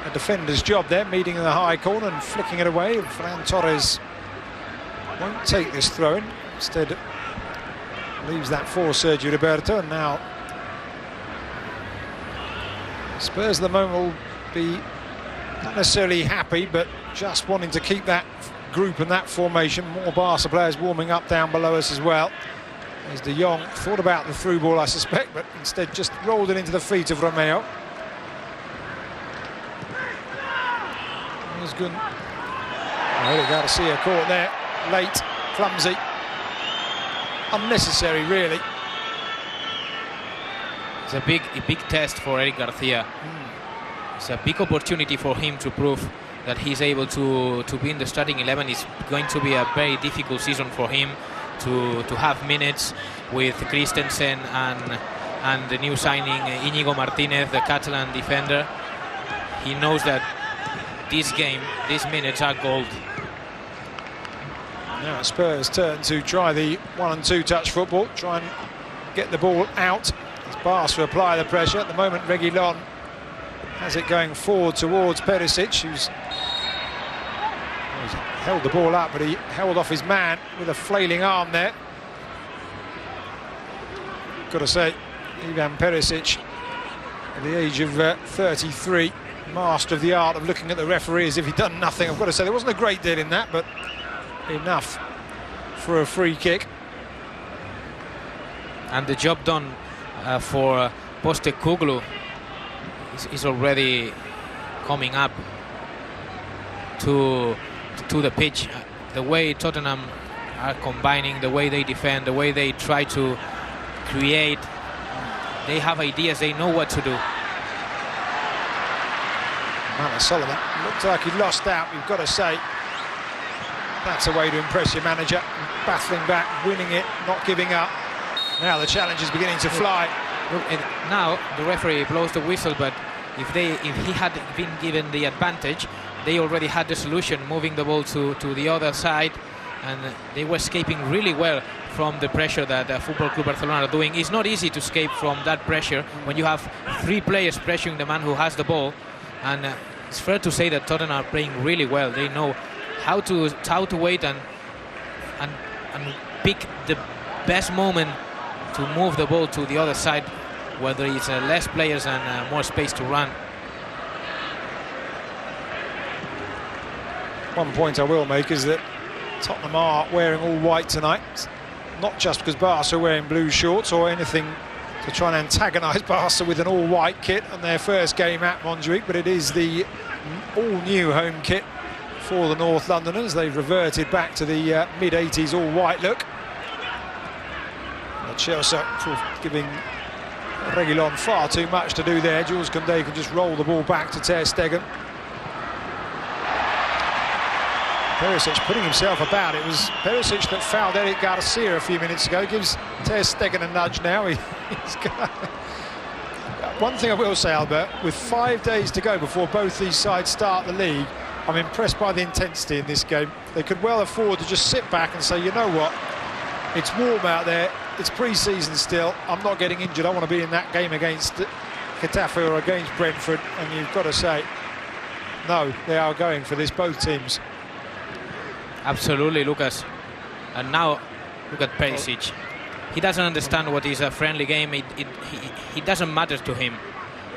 a defender's job there, meeting in the high corner and flicking it away. Ferran Torres won't take this throw-in. Instead, leaves that for Sergio Roberto. And now Spurs at the moment will be not necessarily happy, but just wanting to keep that group and that formation. More Barca players warming up down below us as well. As De Jong thought about the through ball, I suspect, but instead just rolled it into the feet of Romeo. Here's good. Garcia caught there, late, clumsy, unnecessary really. It's a big test for Eric Garcia. It's a big opportunity for him to prove that he's able to be in the starting 11. It's going to be a very difficult season for him to have minutes with Christensen and the new signing Íñigo Martínez, the Catalan defender. He knows that this game, these minutes are gold. Now Spurs turn to try the 1 and 2 touch football, try and get the ball out. As Barca apply the pressure. At the moment, Reguilón has it going forward towards Perisic, who's held the ball up, but he held off his man with a flailing arm there. Got to say, Ivan Perisic, at the age of 33, master of the art of looking at the referee as if he'd done nothing. I've got to say, there wasn't a great deal in that, but enough for a free kick. And the job done for Postecoglou is already coming up to the pitch. The way Tottenham are combining, the way they defend, the way they try to create, they have ideas, they know what to do. Mohamed Solomon looked like he lost out, we've got to say. That's a way to impress your manager. Battling back, winning it, not giving up. Now the challenge is beginning to fly. Look, now the referee blows the whistle, but if he had been given the advantage, they already had the solution, moving the ball to the other side, and they were escaping really well from the pressure that Football Club Barcelona are doing. It's not easy to escape from that pressure when you have 3 players pressuring the man who has the ball, and it's fair to say that Tottenham are playing really well. They know how to wait and pick the best moment to move the ball to the other side, whether it's less players and more space to run. One point I will make is that Tottenham are wearing all white tonight, not just because Barca are wearing blue shorts or anything to try and antagonise Barca with an all-white kit on their first game at Montjuic, but it is the all-new home kit for the North Londoners. They've reverted back to the mid-80s all-white look. Chelsea giving Reguilón far too much to do there. Jules Koundé can just roll the ball back to Ter Stegen. Perisic putting himself about. It was Perisic that fouled Eric Garcia a few minutes ago. Gives Ter Stegen a nudge now. One thing I will say, Albert, with 5 days to go before both these sides start the league, I'm impressed by the intensity in this game. They could well afford to just sit back and say, you know what, it's warm out there, it's pre-season still, I'm not getting injured, I want to be in that game against Getafe or against Brentford, and you've got to say, no, they are going for this, both teams. Absolutely, Lucas. And now, look at Perisic. He doesn't understand what is a friendly game, it doesn't matter to him.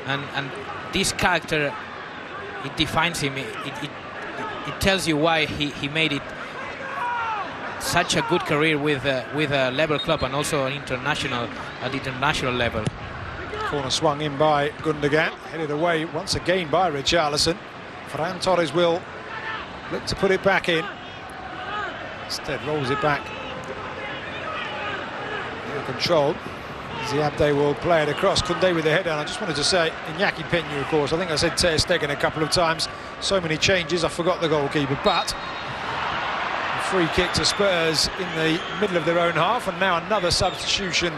And this character, it defines him, it tells you why he made it such a good career with a level club and also an international at international level. Corner swung in by Gundogan, headed away once again by Richarlison. Ferran Torres will look to put it back in. Instead rolls it back. Under control. Ziabde will play it across. Koundé with the header. And I just wanted to say, Iñaki Peña, of course. I think I said Ter Stegen a couple of times. So many changes, I forgot the goalkeeper. But a free kick to Spurs in the middle of their own half. And now another substitution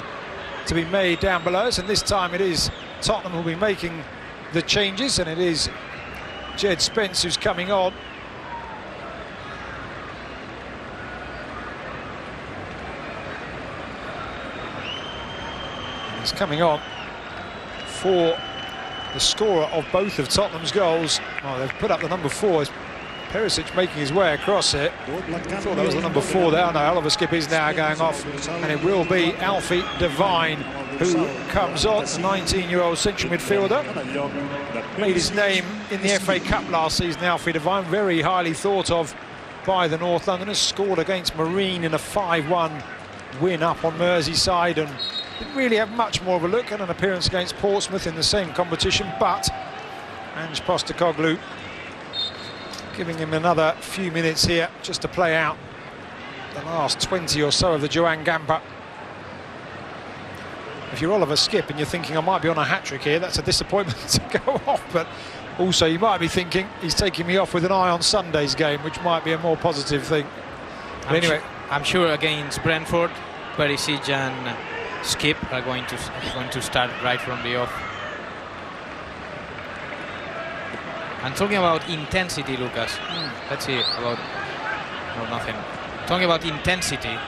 to be made down below us. And this time it is Tottenham who will be making the changes. And it is Jed Spence who's coming on. He's coming on for the scorer of both of Tottenham's goals. Oh, they've put up the number 4. It's Perisic making his way across it. I thought that was the number 4 there. No, Oliver Skip is now going off, and it will be Alfie Devine who comes on, the 19-year-old central midfielder. Made his name in the FA Cup last season, Alfie Devine, very highly thought of by the North Londoners. Scored against Marine in a 5-1 win up on Merseyside, and didn't really have much more of a look at an appearance against Portsmouth in the same competition, but Ange Postecoglou giving him another few minutes here just to play out the last 20 or so of the Joan Gamper. If you're Oliver Skip and you're thinking I might be on a hat-trick here, that's a disappointment to go off, but also you might be thinking he's taking me off with an eye on Sunday's game, which might be a more positive thing. But anyway, I'm sure against Brentford, Perisic and Skip are going to start right from the off. And talking about intensity, Lucas, let's see about nothing. Talking about intensity,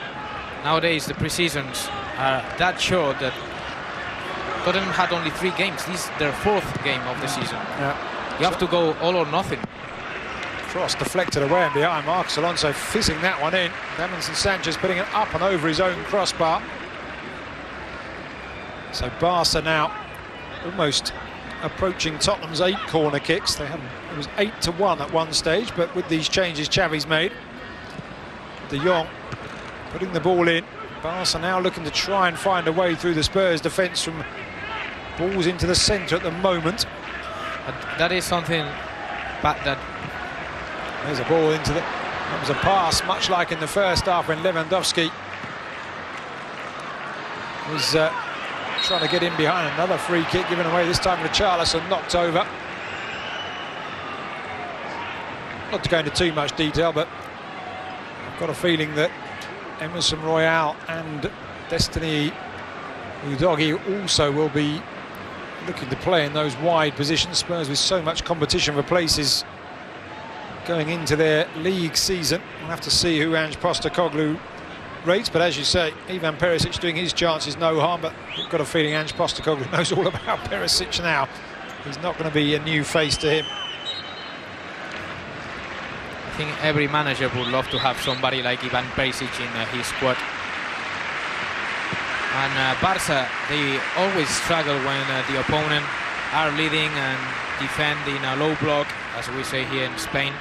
nowadays the pre-seasons are that short that Tottenham had only 3 games. This is their 4th game of the season. Yeah. You have to go all or nothing. Cross deflected away and behind. Marcos Alonso fizzing that one in. Davinson Sanchez putting it up and over his own crossbar. So Barca now almost approaching Tottenham's 8 corner kicks. It was 8-1 at one stage, but with these changes Xavi's made, De Jong putting the ball in. Barca now looking to try and find a way through the Spurs defence from balls into the centre at the moment. That is something bad. That there's a ball into the... That was a pass, much like in the first half when Lewandowski was trying to get in behind. Another free kick given away, this time Richarlison knocked over. Not to go into too much detail, but I've got a feeling that Emerson Royale and Destiny Udogie also will be looking to play in those wide positions. Spurs with so much competition for places going into their league season. We'll have to see who Ange Postecoglou rates, but as you say, Ivan Perisic doing his chances no harm, but I've got a feeling Ange Postecoglou knows all about Perisic now. He's not going to be a new face to him. I think every manager would love to have somebody like Ivan Perisic in his squad. And Barca, they always struggle when the opponent are leading and defend in a low block, as we say here in Spain.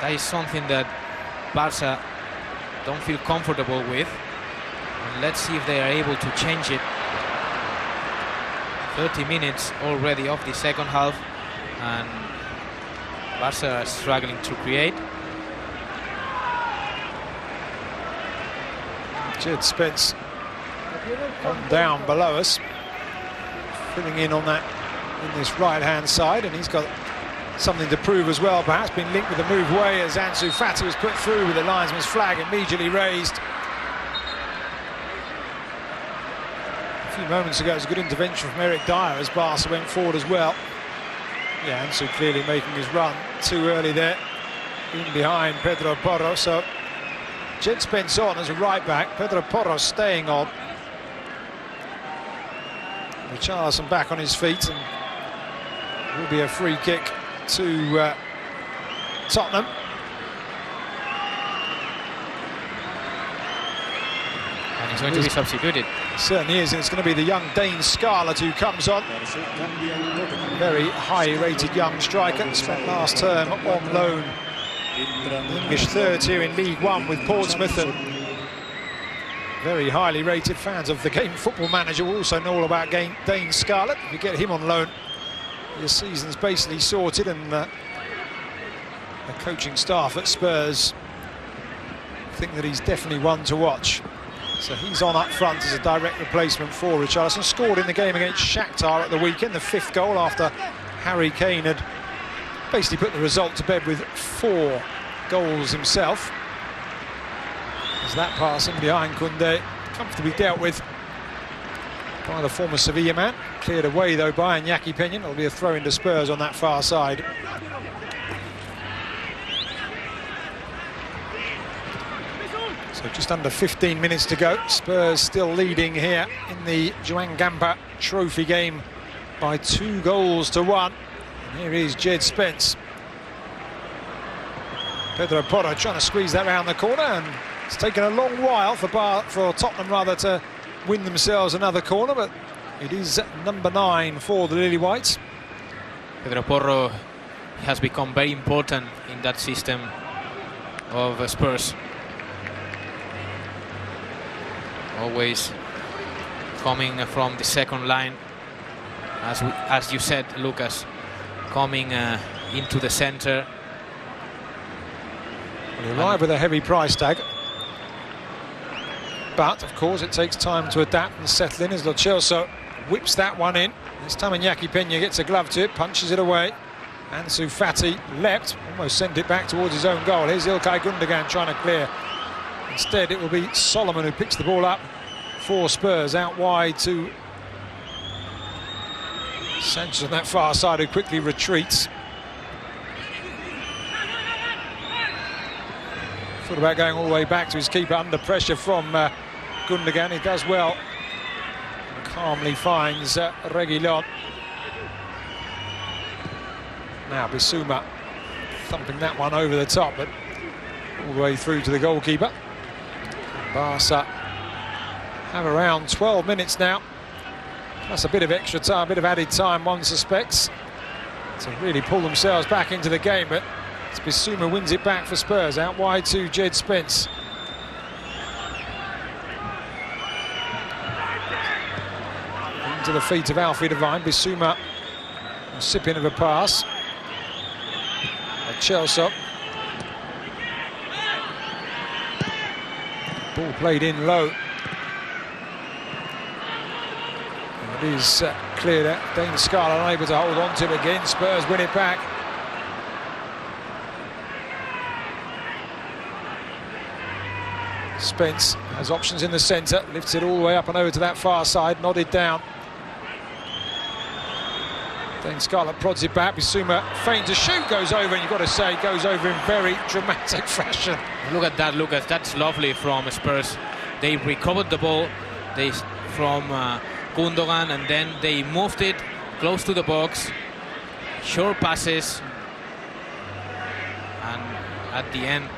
That is something that Barca don't feel comfortable with. And let's see if they are able to change it. 30 minutes already of the second half, and Barca are struggling to create. Jed Spence on down below us, filling in on that in this right-hand side, and he's got something to prove as well, perhaps been linked with the move away as Ansu Fati was put through with the linesman's flag immediately raised. A few moments ago it was a good intervention from Eric Dyer as Barca went forward as well. Yeah, Ansu clearly making his run too early there, in behind Pedro Porro. So Jed Spence on as a right back, Pedro Porro staying on. Richarlison back on his feet, and it will be a free kick to Tottenham. And he's going to be substituted. Certainly is, and it's going to be the young Dane Scarlett who comes on. Very high-rated young striker, spent last term on loan English thirds here in League One with Portsmouth, and very highly rated. Fans of the game Football Manager will also know all about Dane Scarlett. If you get him on loan, your season's basically sorted, and the coaching staff at Spurs think that he's definitely one to watch. So he's on up front as a direct replacement for Richarlison. Scored in the game against Shakhtar at the weekend, the 5th goal after Harry Kane had basically put the result to bed with 4 goals himself. As that pass in behind Koundé, comfortably dealt with by the former Sevilla man. Cleared away though by Iñaki Peña. It'll be a throw into Spurs on that far side. So just under 15 minutes to go. Spurs still leading here in the Joan Gamper Trophy game by 2 goals to 1. And here is Jed Spence. Pedro Porro trying to squeeze that round the corner, and it's taken a long while for Tottenham to win themselves another corner, but it is number 9 for the Lily Whites. Pedro Porro has become very important in that system of Spurs. Always coming from the second line, as you said, Lucas, coming into the centre. Well, he arrived with a heavy price tag, but of course it takes time to adapt and settle in as Lo Celso whips that one in. This time Iñaki Peña gets a glove to it, punches it away. Ansu Fati leapt, almost sent it back towards his own goal. Here's Ilkay Gundogan trying to clear. Instead, it will be Solomon who picks the ball up for Spurs, out wide to Sanchez on that far side, who quickly retreats. Thought about going all the way back to his keeper under pressure from Gundogan. He does well. And calmly finds Reguilon. Now Bissouma thumping that one over the top, but all the way through to the goalkeeper. Barca have around 12 minutes now. That's a bit of extra time, a bit of added time, one suspects, to really pull themselves back into the game, but Bissouma wins it back for Spurs, out wide to Jed Spence. Into the feet of Alfie Devine. Bissouma, a sipping of a pass. Chelsea. Ball played in low. It is cleared out. Dane Scarlett unable to hold on to it again. Spurs win it back. Spence has options in the centre, lifts it all the way up and over to that far side, nodded down. Dane Scarlett prods it back. Bissouma feigns to shoot, goes over, and you've got to say goes over in very dramatic fashion. Look at that, Lucas. That's lovely from Spurs. They recovered the ball from Gundogan, and then they moved it close to the box. Short passes, and at the end,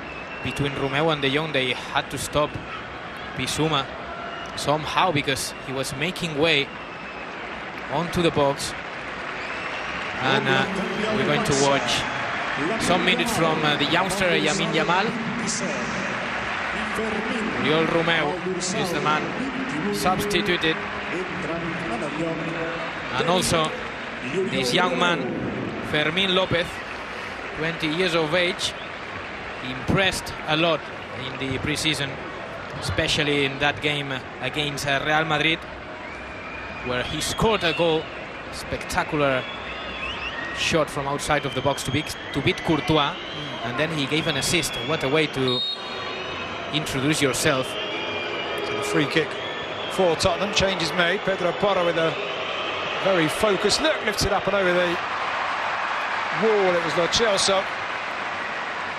between Romeu and De Jong, they had to stop Bissouma somehow because he was making way onto the box. And we're going to watch some minutes from the youngster Lamine Yamal. Oriol Romeu is the man substituted. And also this young man, Fermin Lopez, 20 years of age, impressed a lot in the pre-season, especially in that game against Real Madrid, where he scored a goal, spectacular shot from outside of the box to beat Courtois, and then he gave an assist. What a way to introduce yourself. So the free kick for Tottenham. Change is made. Pedro Porro with a very focused look, lifts it up and over the wall. It was Lo Celso.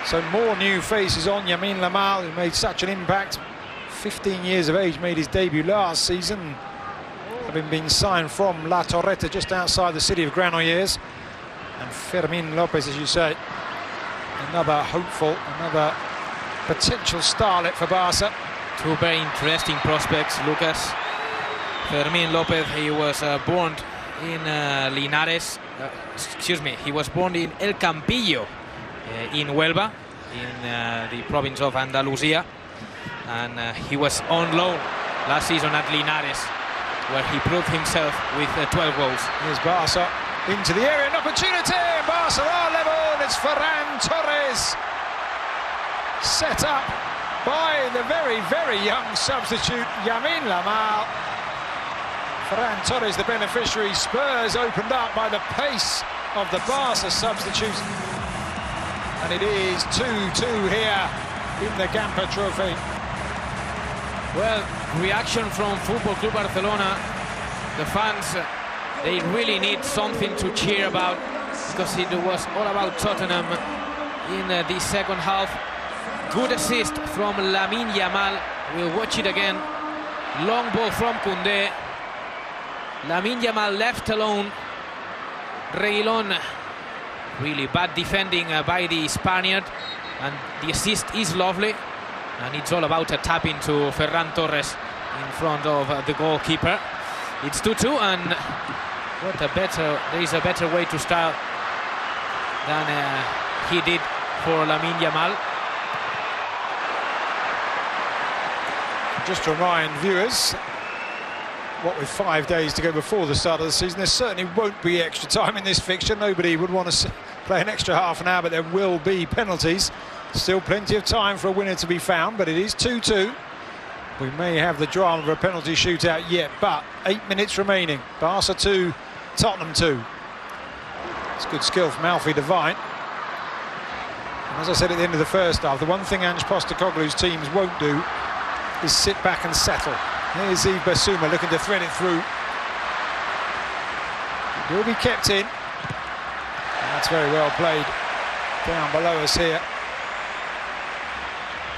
So more new faces on. Lamine Yamal, who made such an impact, 15 years of age, made his debut last season, having been signed from La Torreta, just outside the city of Granollers. And Fermin Lopez, as you say, another hopeful, another potential starlet for Barca. Two very interesting prospects, Lucas. Fermin Lopez, he was born in Linares, he was born in El Campillo in Huelva, in the province of Andalusia, and he was on loan last season at Linares, where he proved himself with 12 goals. Here's Barca into the area, an opportunity. Barca are level. It's Ferran Torres, set up by the very, very young substitute Yamin Lamal. Ferran Torres, the beneficiary. Spurs opened up by the pace of the Barca substitute. And it is 2-2 here in the Gamper Trophy. Well, reaction from Football Club Barcelona. The fans, they really need something to cheer about, because it was all about Tottenham in the second half. Good assist from Lamine Yamal. We'll watch it again. Long ball from Koundé. Lamine Yamal left alone. Reguilón, really bad defending by the Spaniard, and the assist is lovely, and it's all about a tap into Ferran Torres in front of the goalkeeper. It's 2-2, and there is a better way to start than he did for Lamine Yamal. Just to remind viewers, what with 5 days to go before the start of the season, there certainly won't be extra time in this fixture. Nobody would want to play an extra half an hour, but there will be penalties. Still plenty of time for a winner to be found, but it is 2-2. We may have the drama of a penalty shootout yet, but 8 minutes remaining. Barca 2, Tottenham 2. It's good skill from Alfie Devine. And as I said at the end of the first half, the one thing Ange Postecoglou's teams won't do is sit back and settle. Here's Yves Bissouma looking to thread it through. It will be kept in. And that's very well played down below us here.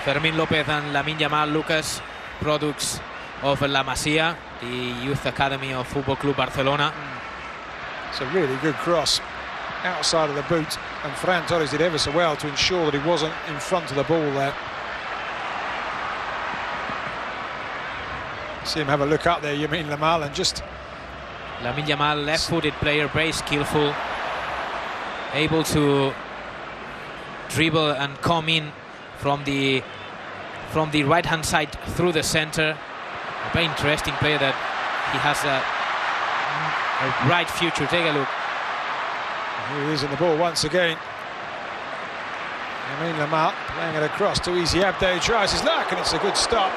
Fermín López and Lamine Yamal, Lucas, products of La Masia, the youth academy of Football Club Barcelona. It's a really good cross outside of the boot, and Ferran Torres did ever so well to ensure that he wasn't in front of the ball there. See him have a look up there, Yamin Lamal, and just... Lamine Yamal, left-footed player, very skillful, able to dribble and come in from the right-hand side through the centre. A very interesting player that he has a bright future. Take a look. Here he is in the ball once again. Yamin Lamal playing it across to Easy Abde, tries his luck, and it's a good stop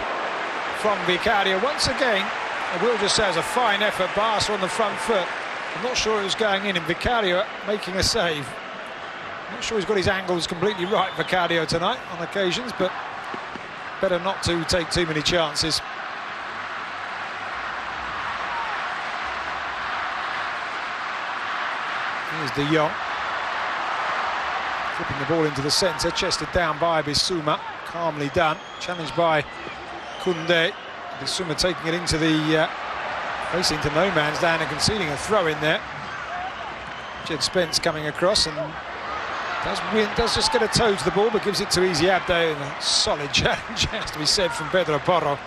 from Vicario. Once again, I will just say, it's a fine effort. Barca on the front foot. I'm not sure it was going in, and Vicario making a save. I'm not sure he's got his angles completely right, Vicario, tonight on occasions, but better not to take too many chances. Here's De Jong. Flipping the ball into the centre, chested down by Bissouma. Calmly done. Challenged by Koundé. Bissouma taking it into the racing to no man's land and conceding a throw in there. Jed Spence coming across and does just get a toe to the ball, but gives it to Easy Abde, and a solid challenge has to be said from Pedro Porro.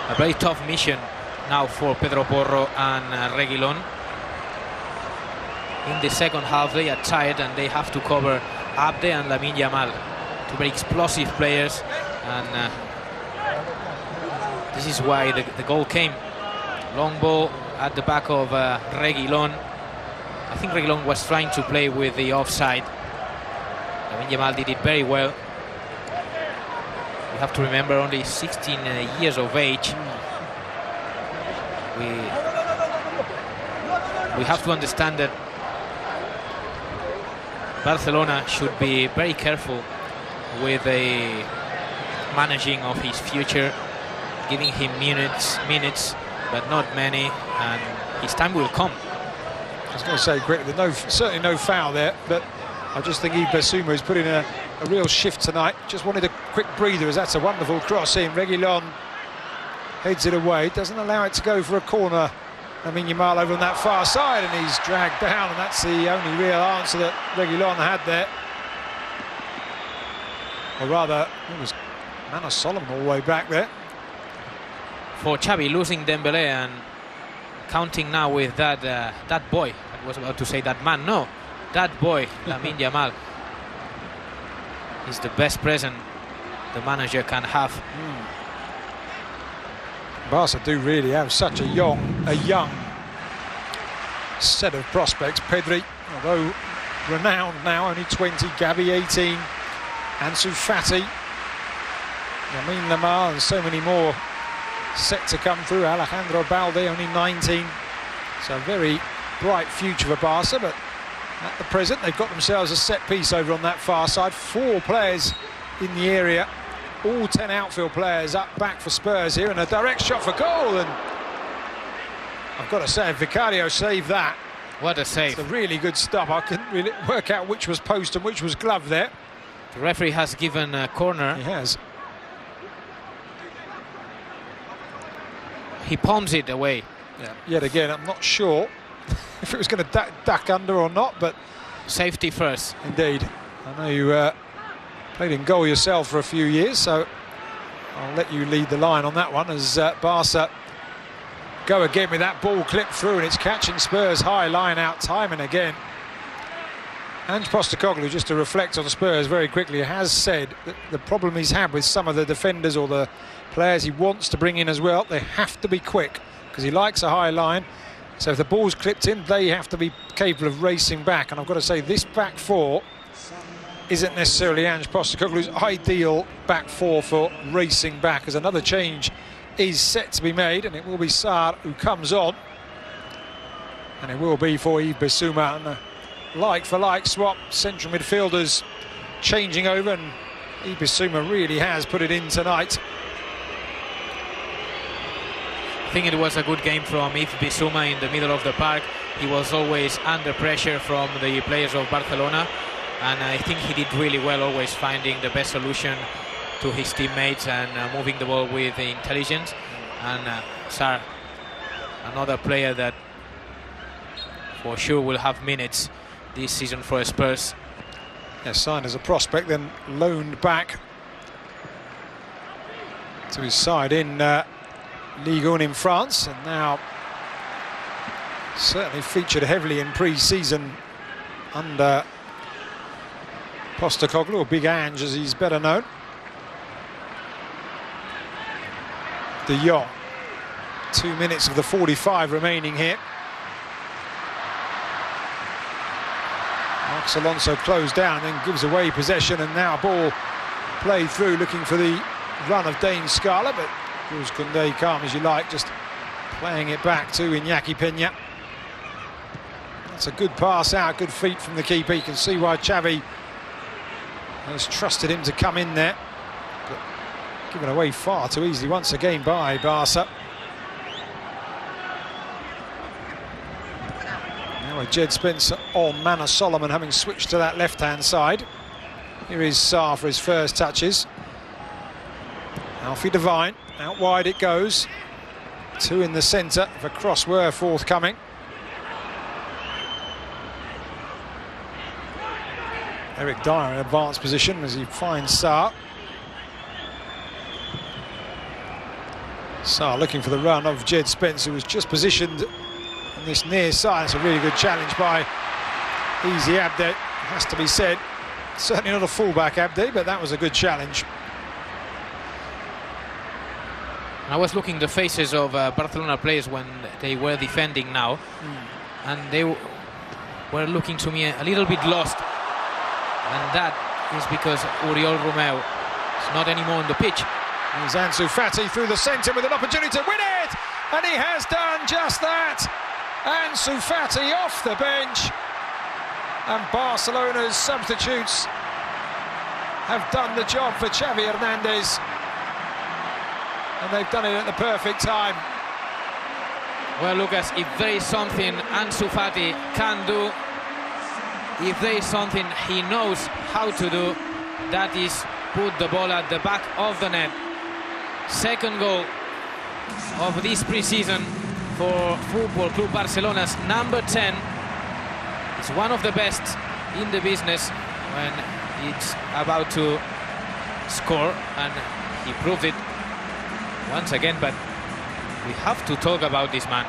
A very tough mission now for Pedro Porro and Reguilón. In the second half they are tired and they have to cover Abde and Lamine Yamal, two very explosive players, and this is why the goal came. Long ball at the back of Reguilón. I think Reguilón was trying to play with the offside. Lamine Yamal did it very well. You have to remember, only 16 years of age. We have to understand that Barcelona should be very careful with the managing of his future, giving him minutes, but not many, and his time will come. I was going to say quickly, certainly no foul there, but I just think Yves Bissouma has put in a real shift tonight. Just wanted a quick breather, as that's a wonderful cross in. Reguilón heads it away, doesn't allow it to go for a corner. Lamine Yamal over on that far side, and he's dragged down, and that's the only real answer that Reguilón had there. Or rather, it was Manor Solomon all the way back there. For Xavi, losing Dembélé and counting now with that boy. I was about to say that man. No, that boy, Lamine Yamal. He's the best present the manager can have. Barca do really have such a young set of prospects. Pedri, although renowned now, only 20. Gavi, 18. Ansu Fati, Lamine Yamal, and so many more set to come through. Alejandro Balde, only 19. So a very bright future for Barca, but at the present they've got themselves a set piece over on that far side. 4 players in the area, all 10 outfield players up back for Spurs here, and a direct shot for goal. And I've got to say, Vicario saved that. What a save. It's a really good stop. I couldn't really work out which was post and which was glove there. The referee has given a corner. He has. He palms it away. Yeah. Yet again, I'm not sure if it was going to duck under or not, but safety first. Indeed. I know you played in goal yourself for a few years, so I'll let you lead the line on that one as Barca go again with that ball clipped through, and it's catching Spurs high line out time and again. Ange Postecoglou, just to reflect on Spurs very quickly, has said that the problem he's had with some of the defenders or the players he wants to bring in as well, they have to be quick because he likes a high line. So if the ball's clipped in, they have to be capable of racing back. And I've got to say, this back four isn't necessarily Ange Postecoglou's ideal back four for racing back, as another change is set to be made, and it will be Sarr who comes on. And it will be for Yves Bissouma, and like-for-like swap, central midfielders changing over, and Yves Bissouma really has put it in tonight. I think it was a good game from Yves Bissouma in the middle of the park. He was always under pressure from the players of Barcelona, and I think he did really well, always finding the best solution to his teammates and moving the ball with intelligence. And Sarr, another player that for sure will have minutes this season for Spurs. Yes, signed as a prospect, then loaned back to his side in Ligue 1 in France, and now certainly featured heavily in pre-season under Postecoglou, or Big Ange as he's better known. De Jong, 2 minutes of the 45 remaining here. Marcos Alonso closed down, then gives away possession, and now ball played through, looking for the run of Dane Scala, but Jules Koundé, calm as you like, just playing it back to Iñaki Peña. That's a good pass out, good feet from the keeper. You can see why Xavi has trusted him to come in there, but given away far too easily once again by Barca. Now with Jed Spencer on, Manor Solomon having switched to that left-hand side. Here is Sarr for his first touches. Alfie Devine, out wide it goes. Two in the centre, if a cross were forthcoming. Eric Dyer in advanced position as he finds Sarr. Sarr looking for the run of Jed Spencer, who was just positioned on this near side. It's a really good challenge by Easy Abde, has to be said. Certainly not a fullback Abde, but that was a good challenge. I was looking the faces of Barcelona players when they were defending now, and they were looking to me a little bit lost. And that is because Oriol Romeu is not anymore on the pitch. Here's Ansu Fati through the centre with an opportunity to win it! And he has done just that! Ansu Fati off the bench. And Barcelona's substitutes have done the job for Xavi Hernandez. And they've done it at the perfect time. Well, Lucas, if there is something Ansu Fati can do, if there is something he knows how to do, that is put the ball at the back of the net. Second goal of this pre-season for Football Club Barcelona's number 10. It's one of the best in the business when it's about to score, and he proved it once again. But we have to talk about this man.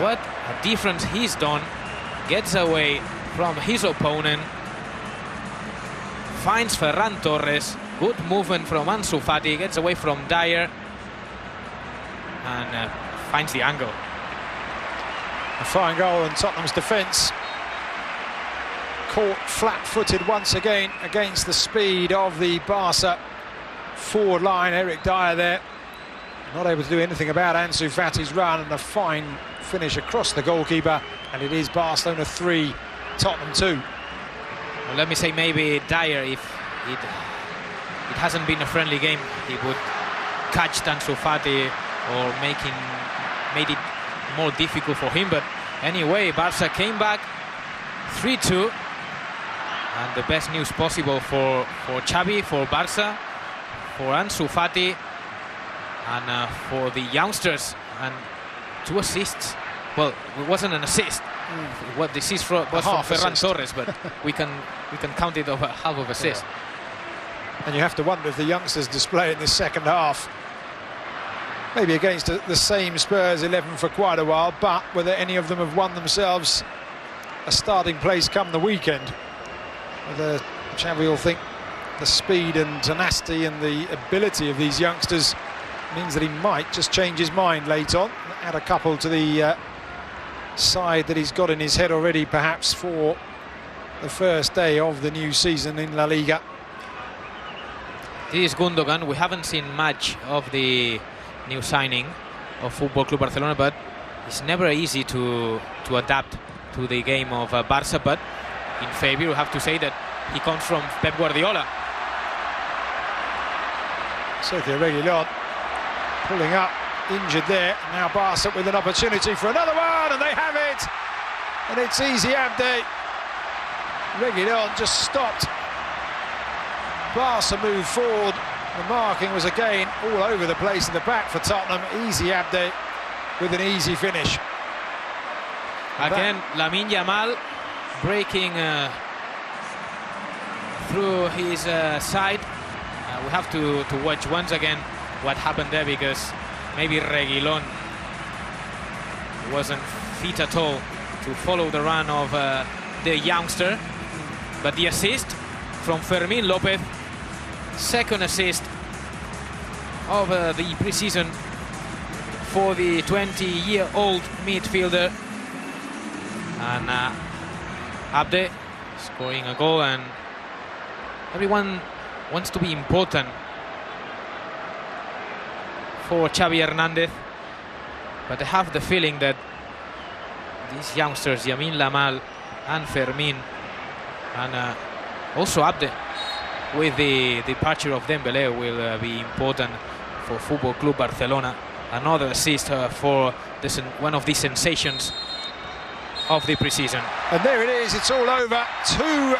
What a difference he's done. Gets away from his opponent. Finds Ferran Torres. Good movement from Ansu Fati. Gets away from Dyer. And finds the angle. A fine goal, and Tottenham's defence caught flat-footed once again against the speed of the Barca forward line. Eric Dyer there, not able to do anything about Ansu Fati's run, and a fine finish across the goalkeeper, and it is Barcelona 3, Tottenham 2. Well, let me say, maybe Dyer, if it hasn't been a friendly game, he would catch Ansu Fati or made it more difficult for him. But anyway, Barca came back 3-2, and the best news possible for Xavi, for Barca, for Ansu Fati, and for the youngsters. And 2 assists. Well, it wasn't an assist. What the assist was from Ferran Torres, but we can count it over half of assist. Yeah. And you have to wonder if the youngsters display in this second half, maybe against the same Spurs 11 for quite a while, but whether any of them have won themselves a starting place come the weekend. Whether Xavi will think the speed and tenacity and the ability of these youngsters means that he might just change his mind late on, add a couple to the side that he's got in his head already, perhaps for the first day of the new season in La Liga. This is Gundogan. We haven't seen much of the new signing of Football Club Barcelona, but it's never easy to adapt to the game of Barca. But in favor, we have to say that he comes from Pep Guardiola. Sergio Reguilón pulling up, injured there. Now Barca with an opportunity for another one, and they have it. And it's Easy Abde. Reguilón just stopped. Barca moved forward. The marking was again all over the place in the back for Tottenham. Easy Abde with an easy finish. Again, Lamine Yamal breaking through his side. We have to watch once again what happened there, because maybe Reguilón wasn't fit at all to follow the run of the youngster. But the assist from Fermín López, second assist of the pre-season for the 20-year-old midfielder. And Abde scoring a goal, and everyone wants to be important for Xavi Hernández, but I have the feeling that these youngsters, Lamine Yamal and Fermín, and also Abde, with the departure of Dembélé, will be important for Football Club Barcelona. Another assist for one of the sensations of the preseason. And there it is, it's all over. 2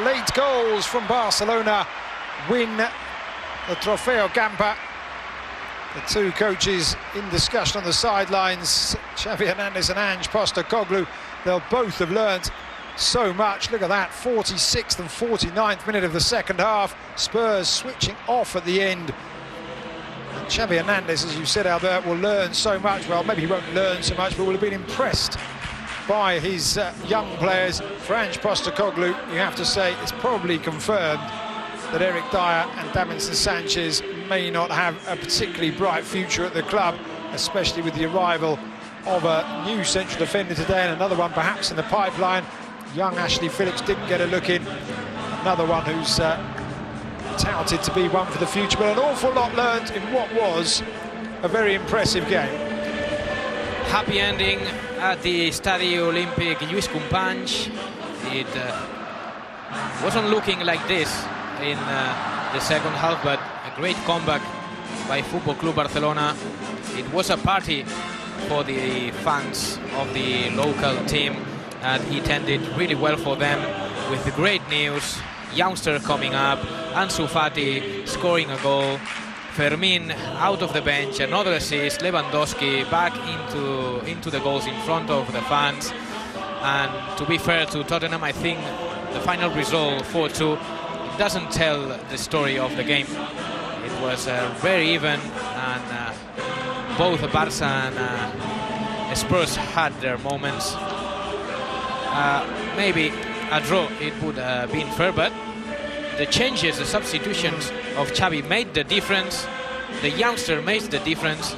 late goals from Barcelona win the Trofeo Gamper. The 2 coaches in discussion on the sidelines, Xavi Hernández and Ange Postecoglou, they'll both have learnt so much. Look at that, 46th and 49th minute of the second half. Spurs switching off at the end. And Xavi Hernández, as you said, Albert, will learn so much. Well, maybe he won't learn so much, but will have been impressed by his young players. For Ange Postecoglou, you have to say it's probably confirmed that Eric Dyer and Davinson Sanchez may not have a particularly bright future at the club, especially with the arrival of a new central defender today, and another one perhaps in the pipeline. Young Ashley Phillips didn't get a look in. Another one who's touted to be one for the future, but an awful lot learned in what was a very impressive game. Happy ending at the Stadio Olímpic Lluís Companys. It wasn't looking like this in the second half, but a great comeback by Football Club Barcelona. It was a party for the fans of the local team, and it ended really well for them with the great news. Youngster coming up, Ansu Fati scoring a goal, Fermín out of the bench, another assist, Lewandowski back into the goals in front of the fans. And to be fair to Tottenham, I think the final result 4-2 doesn't tell the story of the game. It was very even, and both Barca and Spurs had their moments. Maybe a draw, it would have been fair, but the changes, the substitutions of Xavi made the difference. The youngster made the difference.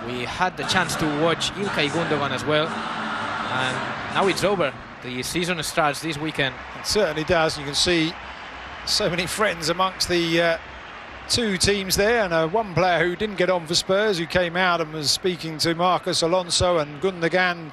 We had the chance to watch Ilkay Gundogan as well, and now it's over. The season starts this weekend. It certainly does. You can see so many friends amongst the two teams there, and one player who didn't get on for Spurs, who came out and was speaking to Marcos Alonso, and Gundogan